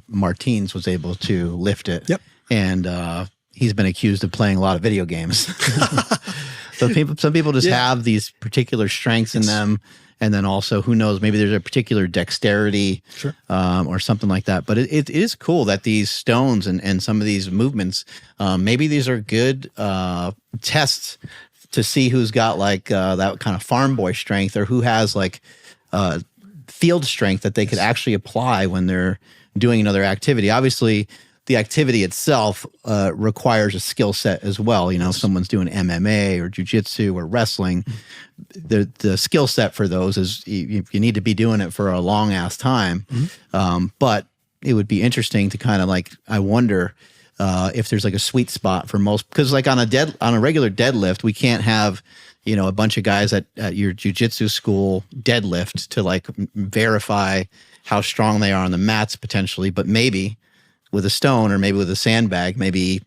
Martins was able to lift it. Yep. And he's been accused of playing a lot of video games. So some people just have these particular strengths in them. And then also, who knows, maybe there's a particular dexterity or something like that. But it is cool that these stones and some of these movements, maybe these are good tests to see who's got like that kind of farm boy strength or who has like field strength that they could actually apply when they're doing another activity. Obviously, the activity itself requires a skill set as well. If someone's doing MMA or jiu-jitsu or wrestling, the skill set for those is you need to be doing it for a long ass time. But it would be interesting to kind of like, I wonder if there's like a sweet spot for most, because like on a regular deadlift, we can't have, a bunch of guys at your jiu-jitsu school deadlift to like verify how strong they are on the mats potentially, but maybe with a stone or maybe with a sandbag, maybe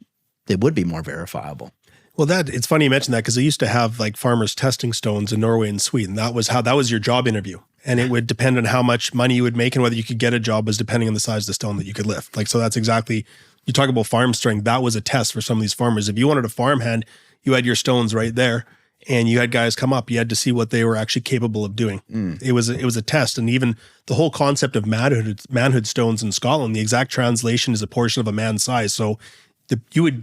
it would be more verifiable. Well, it's funny you mentioned that because they used to have like farmers testing stones in Norway and Sweden. That was your job interview. And it would depend on how much money you would make and whether you could get a job was depending on the size of the stone that you could lift. Like, so that's exactly, you talk about farm strength. That was a test for some of these farmers. If you wanted a farmhand, you had your stones right there and you had guys come up, you had to see what they were actually capable of doing. It was a test. And even the whole concept of manhood stones in Scotland, the exact translation is a portion of a man's size. So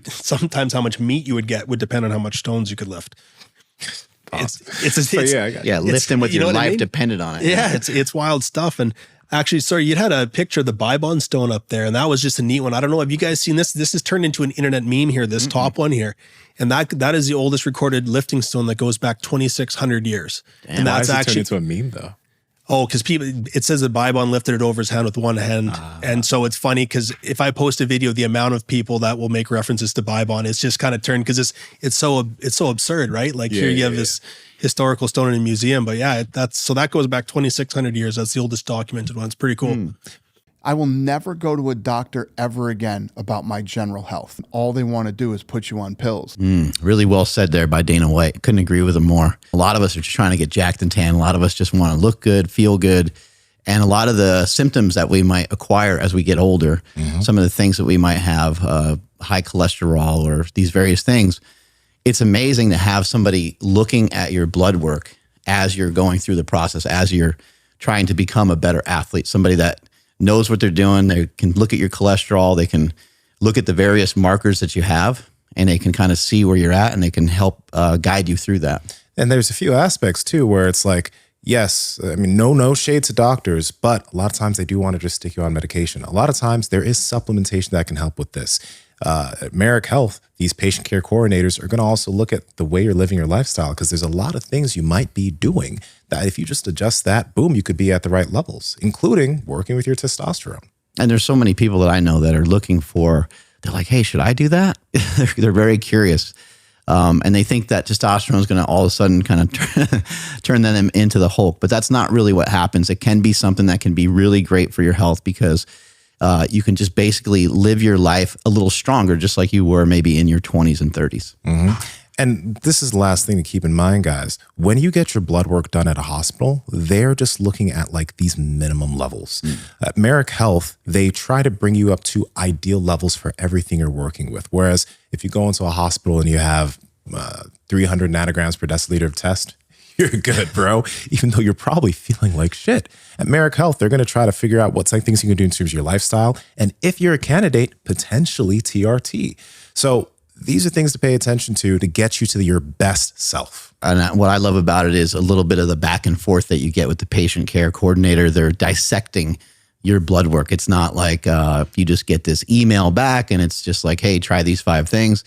sometimes how much meat you would get would depend on how much stones you could lift. lifting with your life dependent on it. Yeah, it's wild stuff. And actually, sorry, you had a picture of the Bybon stone up there, and that was just a neat one. I don't know, have you guys seen this? This has turned into an internet meme here, this top one here. And that is the oldest recorded lifting stone that goes back 2,600 years. Damn, and that's why is actually it turned into a meme though. Oh, because it says that Bybon lifted it over his hand with one hand. And so it's funny because if I post a video, the amount of people that will make references to Bybon, it's just kind of turned because it's so absurd, right? Like here you have this historical stone in a museum, but that goes back 2,600 years. That's the oldest documented one. It's pretty cool. I will never go to a doctor ever again about my general health. All they want to do is put you on pills. Really well said there by Dana White. Couldn't agree with him more. A lot of us are just trying to get jacked and tan. A lot of us just want to look good, feel good. And a lot of the symptoms that we might acquire as we get older, some of the things that we might have, high cholesterol or these various things, it's amazing to have somebody looking at your blood work as you're going through the process, as you're trying to become a better athlete, somebody that knows what they're doing. They can look at your cholesterol. They can look at the various markers that you have, and they can kind of see where you're at, and they can help guide you through that. And there's a few aspects too, where it's like, yes, I mean, no shade to doctors, but a lot of times they do want to just stick you on medication. A lot of times there is supplementation that can help with this. At Merrick Health, these patient care coordinators are going to also look at the way you're living your lifestyle, because there's a lot of things you might be doing that if you just adjust that, boom, you could be at the right levels, including working with your testosterone. And there's so many people that I know that are looking for, they're like, hey, should I do that? They're very curious. And they think that testosterone is going to all of a sudden kind of turn them into the Hulk. But that's not really what happens. It can be something that can be really great for your health, because you can just basically live your life a little stronger, just like you were maybe in your 20s and 30s. And this is the last thing to keep in mind, guys. When you get your blood work done at a hospital, they're just looking at like these minimum levels. At Merrick Health, they try to bring you up to ideal levels for everything you're working with. Whereas if you go into a hospital and you have 300 nanograms per deciliter of test, you're good, bro, even though you're probably feeling like shit. At Merrick Health, they're going to try to figure out what things you can do in terms of your lifestyle. And if you're a candidate, potentially TRT. So these are things to pay attention to get you to your best self. And what I love about it is a little bit of the back and forth that you get with the patient care coordinator. They're dissecting your blood work. It's not like you just get this email back and it's just like, hey, try these 5 things.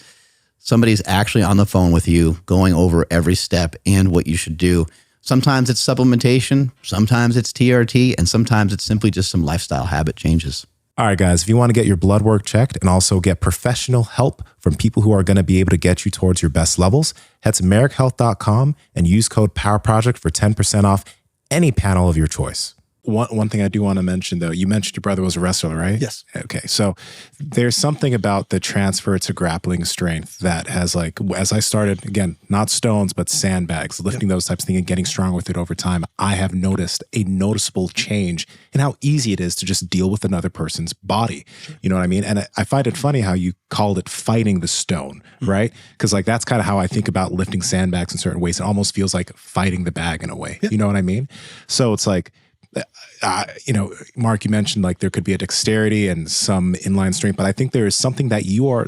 Somebody's actually on the phone with you, going over every step and what you should do. Sometimes it's supplementation, sometimes it's TRT, and sometimes it's simply just some lifestyle habit changes. All right, guys, if you want to get your blood work checked and also get professional help from people who are going to be able to get you towards your best levels, head to merrickhealth.com and use code POWERPROJECT for 10% off any panel of your choice. One thing I do want to mention, though, you mentioned your brother was a wrestler, right? Yes. Okay. So there's something about the transfer to grappling strength that has, like, as I started, again, not stones, but sandbags, lifting those types of things and getting strong with it over time, I have noticed a noticeable change in how easy it is to just deal with another person's body. You know what I mean? And I find it funny how you called it fighting the stone, right? Because like that's kind of how I think about lifting sandbags in certain ways. It almost feels like fighting the bag in a way. You know what I mean? So it's like, you know, Mark, you mentioned like there could be a dexterity and some inline strength, but I think there is something that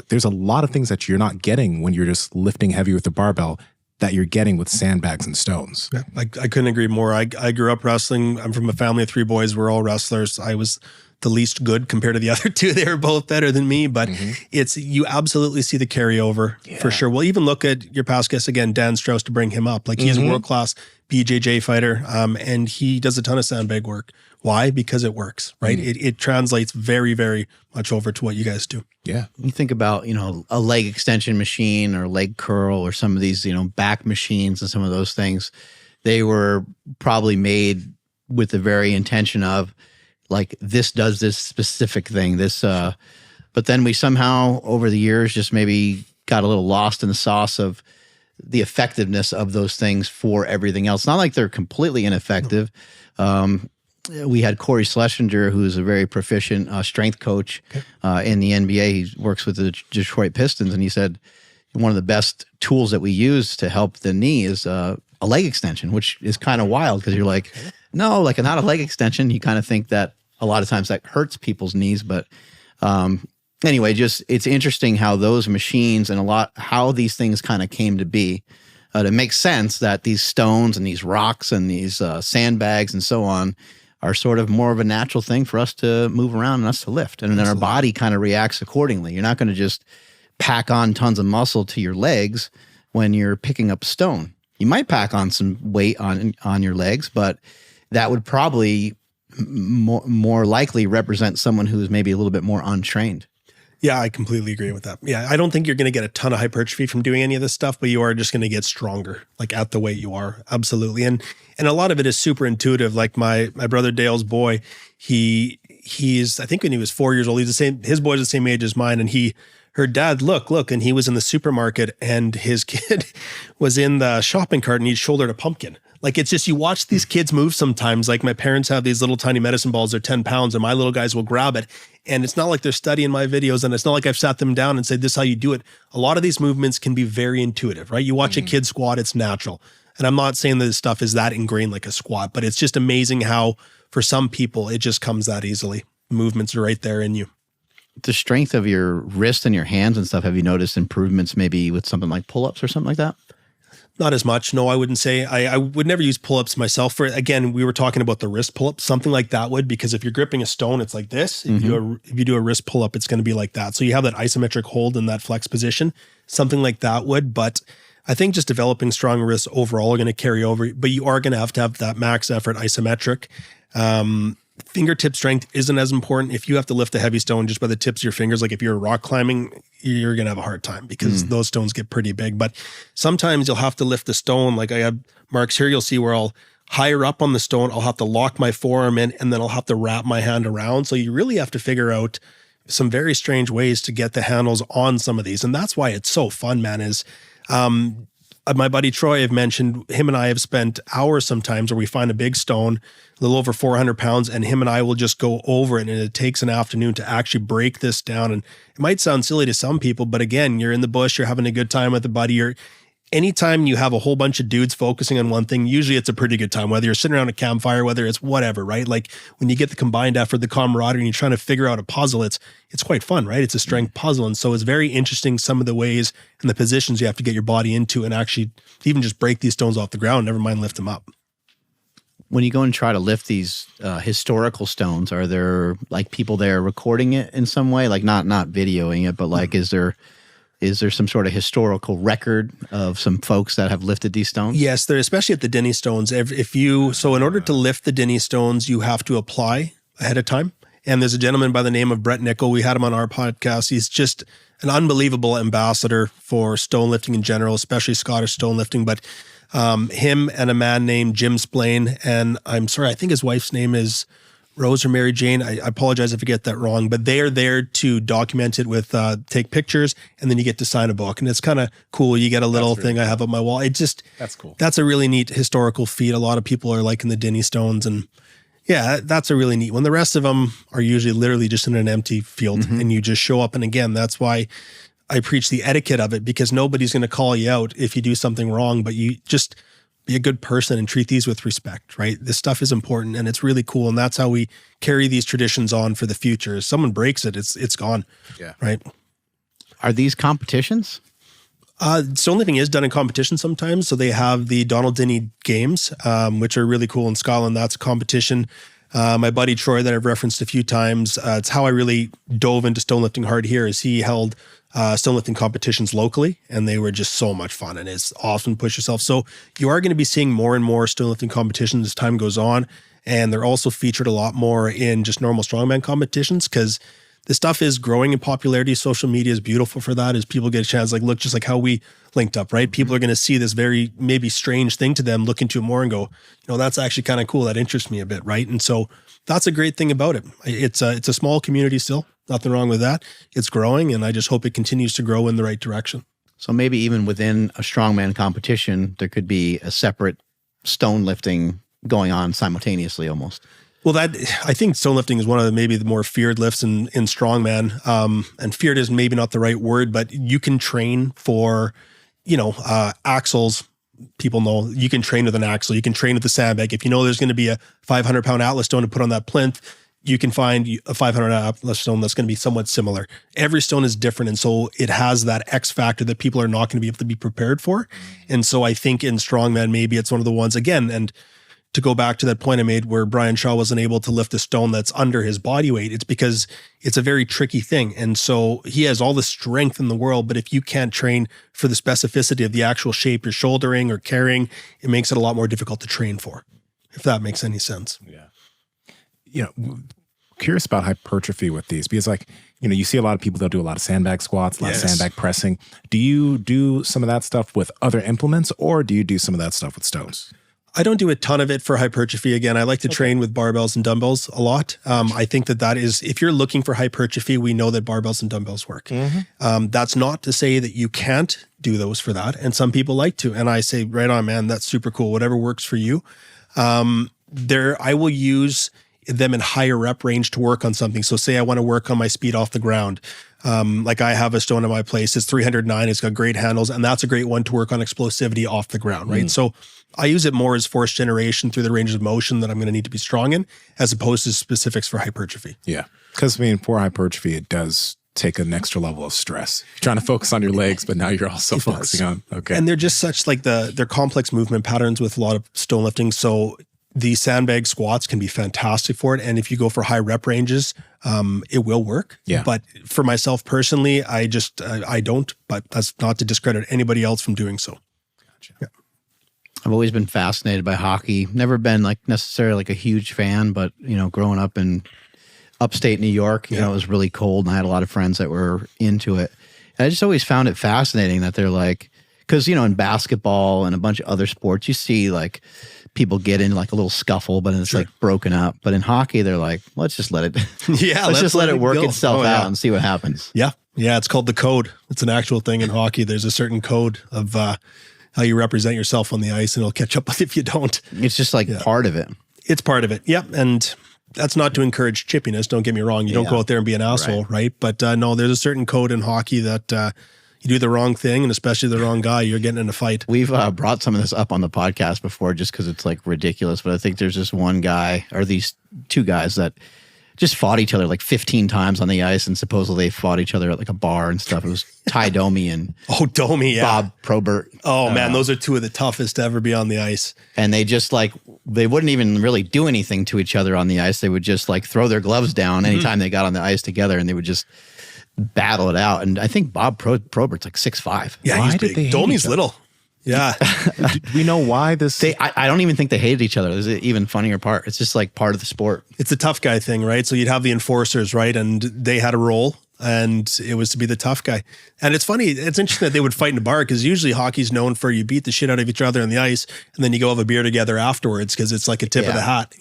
there's a lot of things that you're not getting when you're just lifting heavy with a barbell that you're getting with sandbags and stones. Yeah, I couldn't agree more. I grew up wrestling. I'm from a family of 3 boys. We're all wrestlers. I was the least good compared to the other 2. They were both better than me, but you absolutely see the carryover for sure. We'll even look at your past guest again, Dan Strauss, to bring him up. Like he's a world-class BJJ fighter, and he does a ton of sandbag work. Why? Because it works, right? It translates very, very much over to what you guys do. Yeah. You think about, you know, a leg extension machine or leg curl or some of these, you know, back machines and some of those things. They were probably made with the very intention of like, this does this specific thing. But then we somehow over the years just maybe got a little lost in the sauce of the effectiveness of those things for everything else. Not like they're completely ineffective. We had Corey Schlesinger, who's a very proficient strength coach in the NBA. He works with the Detroit Pistons, and he said one of the best tools that we use to help the knee is a leg extension, which is kind of wild because you're like, no, like not a leg extension. You kind of think that a lot of times that hurts people's knees, but anyway, just it's interesting how those machines and how these things kind of came to be. it makes sense that these stones and these rocks and these sandbags and so on are sort of more of a natural thing for us to move around and us to lift. And then our body kind of reacts accordingly. You're not going to just pack on tons of muscle to your legs when you're picking up stone. You might pack on some weight on your legs, but that would probably more likely represent someone who's maybe a little bit more untrained. Yeah, I completely agree with that. Yeah, I don't think you're going to get a ton of hypertrophy from doing any of this stuff, but you are just going to get stronger, like at the weight you are. Absolutely. And a lot of it is super intuitive. Like my brother Dale's boy, he's I think when he was 4 years old, his boy's the same age as mine, and he heard dad, look, and he was in the supermarket and his kid was in the shopping cart and he shouldered a pumpkin. Like, it's just, you watch these kids move sometimes. Like, my parents have these little tiny medicine balls. They're 10 pounds and my little guys will grab it. And it's not like they're studying my videos, and it's not like I've sat them down and said, this is how you do it. A lot of these movements can be very intuitive, right? You watch a kid squat, it's natural. And I'm not saying that this stuff is that ingrained like a squat, but it's just amazing how for some people, it just comes that easily. Movements are right there in you. The strength of your wrist and your hands and stuff, have you noticed improvements maybe with something like pull-ups or something like that? Not as much. No, I wouldn't say. I would never use pull-ups myself. For, again, we were talking about the wrist pull-up, something like that would, because if you're gripping a stone, it's like this. If you do a wrist pull-up, it's going to be like that. So you have that isometric hold in that flex position, something like that would. But I think just developing strong wrists overall are going to carry over, but you are going to have that max effort isometric. Fingertip strength isn't as important. If you have to lift a heavy stone just by the tips of your fingers, like if you're rock climbing, you're going to have a hard time because those stones get pretty big. But sometimes you'll have to lift the stone. Like I have marks here, you'll see where I'll higher up on the stone, I'll have to lock my forearm in and then I'll have to wrap my hand around. So you really have to figure out some very strange ways to get the handles on some of these. And that's why it's so fun, man, is my buddy Troy, I've mentioned, him and I have spent hours sometimes where we find a big stone, a little over 400 pounds, and him and I will just go over it. And it takes an afternoon to actually break this down. And it might sound silly to some people, but again, you're in the bush, you're having a good time with a buddy. Anytime you have a whole bunch of dudes focusing on one thing, usually it's a pretty good time, whether you're sitting around a campfire, whether it's whatever, right? Like when you get the combined effort, the camaraderie, and you're trying to figure out a puzzle, it's quite fun, right? It's a strength puzzle. And so it's very interesting, some of the ways and the positions you have to get your body into and actually even just break these stones off the ground, never mind lift them up. When you go and try to lift these historical stones, are there like people there recording it in some way? Like not videoing it, but like is there some sort of historical record of some folks that have lifted these stones? Yes, there, especially at the Denny stones. So in order to lift the Denny stones, you have to apply ahead of time. And there's a gentleman by the name of Brett Nickel. We had him on our podcast. He's just an unbelievable ambassador for stone lifting in general, especially Scottish stone lifting. But him and a man named Jim Splain, and I'm sorry, I think his wife's name is Rose or Mary Jane. I apologize if I get that wrong, but they are there to document it with take pictures, and then you get to sign a book. And it's kind of cool. You get a little thing I have on my wall. That's cool. That's a really neat historical feat. A lot of people are liking the Denny stones, and yeah, that's a really neat one. The rest of them are usually literally just in an empty field and you just show up. And again, that's why I preach the etiquette of it, because nobody's going to call you out if you do something wrong, but you just be a good person and treat these with respect, right? This stuff is important and it's really cool. And that's how we carry these traditions on for the future. If someone breaks it, it's gone. Yeah. Right. Are these competitions? Stone lifting is done in competition sometimes. So they have the Donald Denny Games, which are really cool in Scotland. That's a competition. My buddy Troy that I've referenced a few times, it's how I really dove into stone lifting hard here, is he held stone lifting competitions locally, and they were just so much fun, and it's awesome to push yourself. So you are going to be seeing more and more stone lifting competitions as time goes on, and they're also featured a lot more in just normal strongman competitions, because this stuff is growing in popularity. Social media is beautiful for that, as people get a chance, like, look, just like how we linked up, right? People are going to see this very maybe strange thing to them, look into it more and go, that's actually kind of cool. That interests me a bit, right? And so that's a great thing about it. It's a small community still. Nothing wrong with that. It's growing, and I just hope it continues to grow in the right direction. So maybe even within a strongman competition, there could be a separate stone lifting going on simultaneously almost. Well, I think stone lifting is one of maybe the more feared lifts in strongman. And feared is maybe not the right word, but you can train for, axles. People know you can train with an axle. You can train with a sandbag. If you know there's going to be a 500-pound Atlas stone to put on that plinth, you can find a 500 uplift stone that's going to be somewhat similar. Every stone is different. And so it has that X factor that people are not going to be able to be prepared for. And so I think in Strongman, maybe it's one of the ones again, and to go back to that point I made where Brian Shaw wasn't able to lift a stone that's under his body weight, it's because it's a very tricky thing. And so he has all the strength in the world, but if you can't train for the specificity of the actual shape you're shouldering or carrying, it makes it a lot more difficult to train for, if that makes any sense. Yeah. Curious about hypertrophy with these, because you see a lot of people, they'll do a lot of sandbag squats, a lot of sandbag pressing. Do you do some of that stuff with other implements, or do you do some of that stuff with stones? I don't do a ton of it for hypertrophy. Again, I like to train with barbells and dumbbells a lot. I think that is, if you're looking for hypertrophy, we know that barbells and dumbbells work. That's not to say that you can't do those for that. And some people like to. And I say, right on, man, that's super cool. Whatever works for you. I will use them in higher rep range to work on something. So say I want to work on my speed off the ground. Like I have a stone in my place, it's 309, it's got great handles, and that's a great one to work on explosivity off the ground, right? So I use it more as force generation through the ranges of motion that I'm going to need to be strong in, as opposed to specifics for hypertrophy. Yeah. Because for hypertrophy, it does take an extra level of stress. You're trying to focus on your legs, but now you're also focusing on, And they're just such they're complex movement patterns with a lot of stone lifting. So the sandbag squats can be fantastic for it. And if you go for high rep ranges, it will work. Yeah. But for myself personally, I don't, but that's not to discredit anybody else from doing so. Gotcha. Yeah. I've always been fascinated by hockey. Never been necessarily a huge fan, but growing up in upstate New York, it was really cold, and I had a lot of friends that were into it. And I just always found it fascinating that they're because in basketball and a bunch of other sports, you see people get in a little scuffle, but it's broken up. But in hockey, they're let's just let it, let's just let it work itself out and see what happens. Yeah. Yeah. It's called the code. It's an actual thing in hockey. There's a certain code of how you represent yourself on the ice, and it'll catch up with if you don't. It's just part of it. It's part of it. Yeah. And that's not to encourage chippiness. Don't get me wrong. You don't go out there and be an asshole, right? But no, there's a certain code in hockey that you do the wrong thing, and especially the wrong guy, you're getting in a fight. We've brought some of this up on the podcast before just because it's ridiculous. But I think there's this one guy, or these two guys, that just fought each other 15 times on the ice, and supposedly they fought each other at a bar and stuff. It was Ty Domi and Bob Probert. Oh man, those are two of the toughest to ever be on the ice. And they just they wouldn't even really do anything to each other on the ice. They would just throw their gloves down anytime they got on the ice together, and they would just battle it out. And I think Bob Probert's 6'5". Yeah, he's big. Domi's little. Yeah. Do we know why this? I don't even think they hated each other. There's an even funnier part. It's just part of the sport. It's a tough guy thing, right? So you'd have the enforcers, right? And they had a role, and it was to be the tough guy. And it's funny. It's interesting that they would fight in a bar, because usually hockey's known for you beat the shit out of each other on the ice, and then you go have a beer together afterwards, because it's a tip of the hat,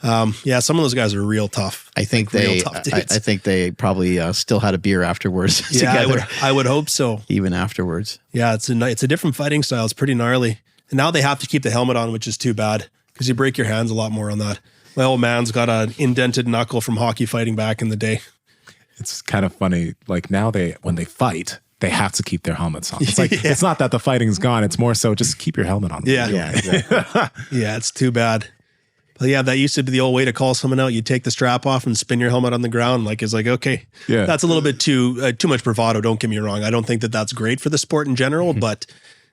some of those guys are real tough. I think I think they probably still had a beer afterwards. Together. I would hope so. Even afterwards. Yeah, it's a different fighting style. It's pretty gnarly. And now they have to keep the helmet on, which is too bad, because you break your hands a lot more on that. My old man's got an indented knuckle from hockey fighting back in the day. It's kind of funny. Now when they fight, they have to keep their helmets on. It's it's not that the fighting's gone. It's more so just keep your helmet on. Yeah. Exactly. Yeah, it's too bad. But yeah, that used to be the old way to call someone out. You take the strap off and spin your helmet on the ground. Okay. Yeah. That's a little bit too much bravado. Don't get me wrong. I don't think that that's great for the sport in general, but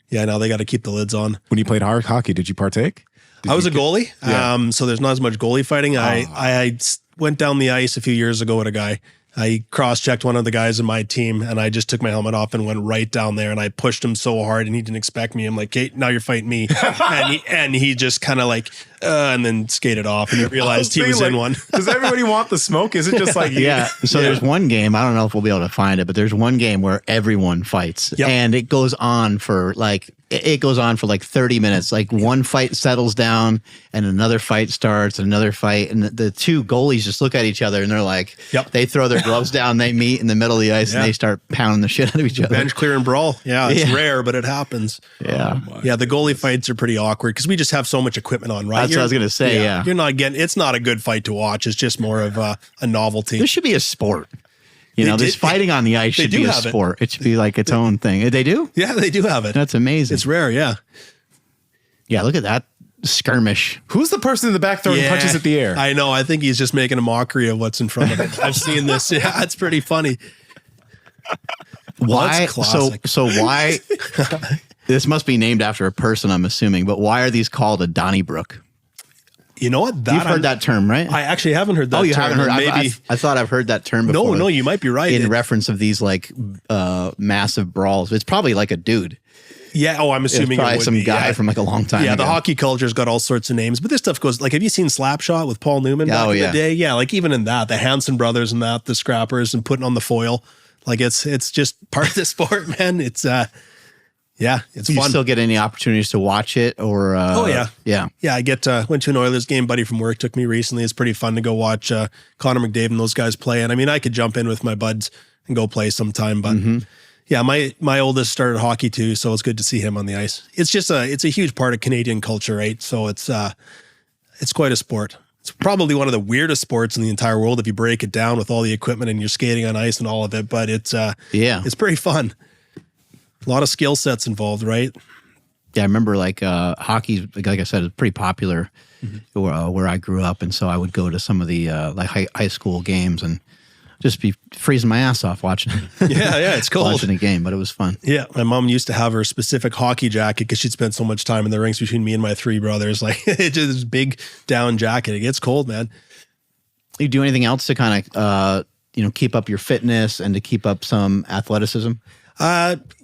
yeah, now they got to keep the lids on. When you played hard hockey, did you partake? I was a goalie. Yeah. So there's not as much goalie fighting. I went down the ice a few years ago with a guy. I cross-checked one of the guys in my team, and I just took my helmet off and went right down there, and I pushed him so hard, and he didn't expect me. I'm like, "Hey, now you're fighting me." and he just kind of and then skated off, and he realized he was in one. Does everybody want the smoke? Is it just yeah. So there's one game, I don't know if we'll be able to find it, but there's one game where everyone fights, and it goes on for 30 minutes. One fight settles down, and another fight starts, and another fight, and the two goalies just look at each other, and they're they throw their gloves down, they meet in the middle of the ice, and they start pounding the shit out of each other. Bench clear and brawl. Yeah, it's rare, but it happens. Yeah. Yeah, the goalie fights are pretty awkward, because we just have so much equipment on, right? That's what I was going to say, yeah. You're not getting, it's not a good fight to watch. It's just more of a novelty. There should be a sport. This fighting on the ice should be a sport. It should be its own thing. They do? Yeah, they do have it. That's amazing. It's rare, yeah. Yeah, look at that. skirmish. Who's the person in the back throwing punches at the air? I know. I think he's just making a mockery of what's in front of him. I've seen this. Yeah, it's pretty funny. Why? So why? This must be named after a person, I'm assuming. But why are these called a Donnybrook? You know what? You've heard that term, right? I actually haven't heard that. Oh, you term. haven't heard? Maybe I thought I've heard that term before. No, you might be right. In reference of these like massive brawls. It's probably like a dude. Yeah. Oh, I'm assuming it's probably some guy from like a long time ago. The hockey culture's got all sorts of names, but this stuff goes like, have you seen Slapshot with Paul Newman back in the day? Yeah. Like even in that, the Hanson brothers and that, the scrappers and putting on the foil, like it's just part of the sport, man. It's it's you fun. Still get any opportunities to watch it or? Yeah. Yeah. I went to an Oilers game. Buddy from work took me recently. It's pretty fun to go watch Connor McDavid and those guys play. And I mean, I could jump in with my buds and go play sometime, but yeah, my oldest started hockey too, so it's good to see him on the ice. It's just it's a huge part of Canadian culture, right? So it's quite a sport. It's probably one of the weirdest sports in the entire world if you break it down with all the equipment and you're skating on ice and all of it. But it's pretty fun. A lot of skill sets involved, right? Yeah, I remember like hockey, like I said, is pretty popular where I grew up, and so I would go to some of the like high school games and just be freezing my ass off watching it. Yeah, it's cold. Watching a game, but it was fun. Yeah, my mom used to have her specific hockey jacket because she'd spent so much time in the rinks between me and my three brothers. Like it's just this big down jacket. It gets cold, man. You do anything else to kind of keep up your fitness and to keep up some athleticism?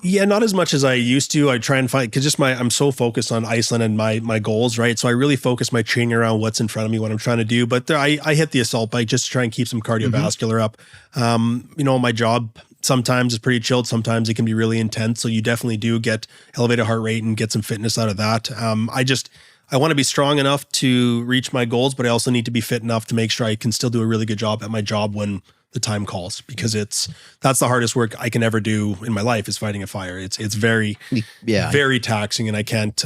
Yeah, not as much as I used to. I try and find, because I'm so focused on Iceland and my goals, right? So I really focus my training around what's in front of me, what I'm trying to do. But I hit the assault bike just to try and keep some cardiovascular up. My job sometimes is pretty chilled. Sometimes it can be really intense. So you definitely do get elevated heart rate and get some fitness out of that. I want to be strong enough to reach my goals, but I also need to be fit enough to make sure I can still do a really good job at my job when the time calls, because that's the hardest work I can ever do in my life is fighting a fire. It's very, very taxing, and I can't,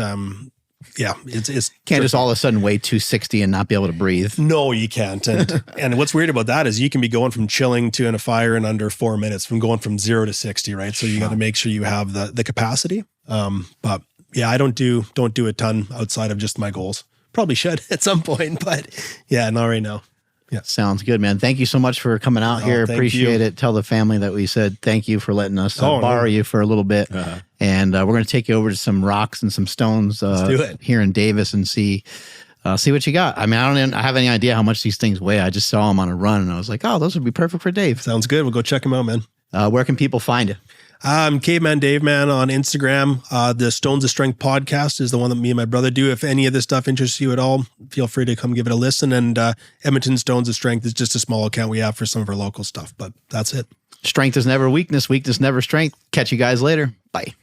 it's can't just all of a sudden weigh 260 and not be able to breathe. No, you can't. And what's weird about that is you can be going from chilling to in a fire in under 4 minutes, from going from 0 to 60, right? So you got to make sure you have the capacity. But yeah, I don't do a ton outside of just my goals. Probably should at some point, but yeah, not right now. Yeah. Sounds good, man. Thank you so much for coming out here. Appreciate it. Tell the family that we said thank you for letting us borrow you for a little bit. And we're going to take you over to some rocks and some stones here in Davis and see what you got. I mean, I have any idea how much these things weigh. I just saw them on a run and I was like, oh, those would be perfect for Dave. Sounds good. We'll go check them out, man. Where can people find you? Caveman Daveman on Instagram. The Stones of Strength podcast is the one that me and my brother do. If any of this stuff interests you at all, feel free to come give it a listen. And Edmonton Stones of Strength is just a small account we have for some of our local stuff, but that's it. Strength is never weakness. Weakness never strength. Catch you guys later. Bye.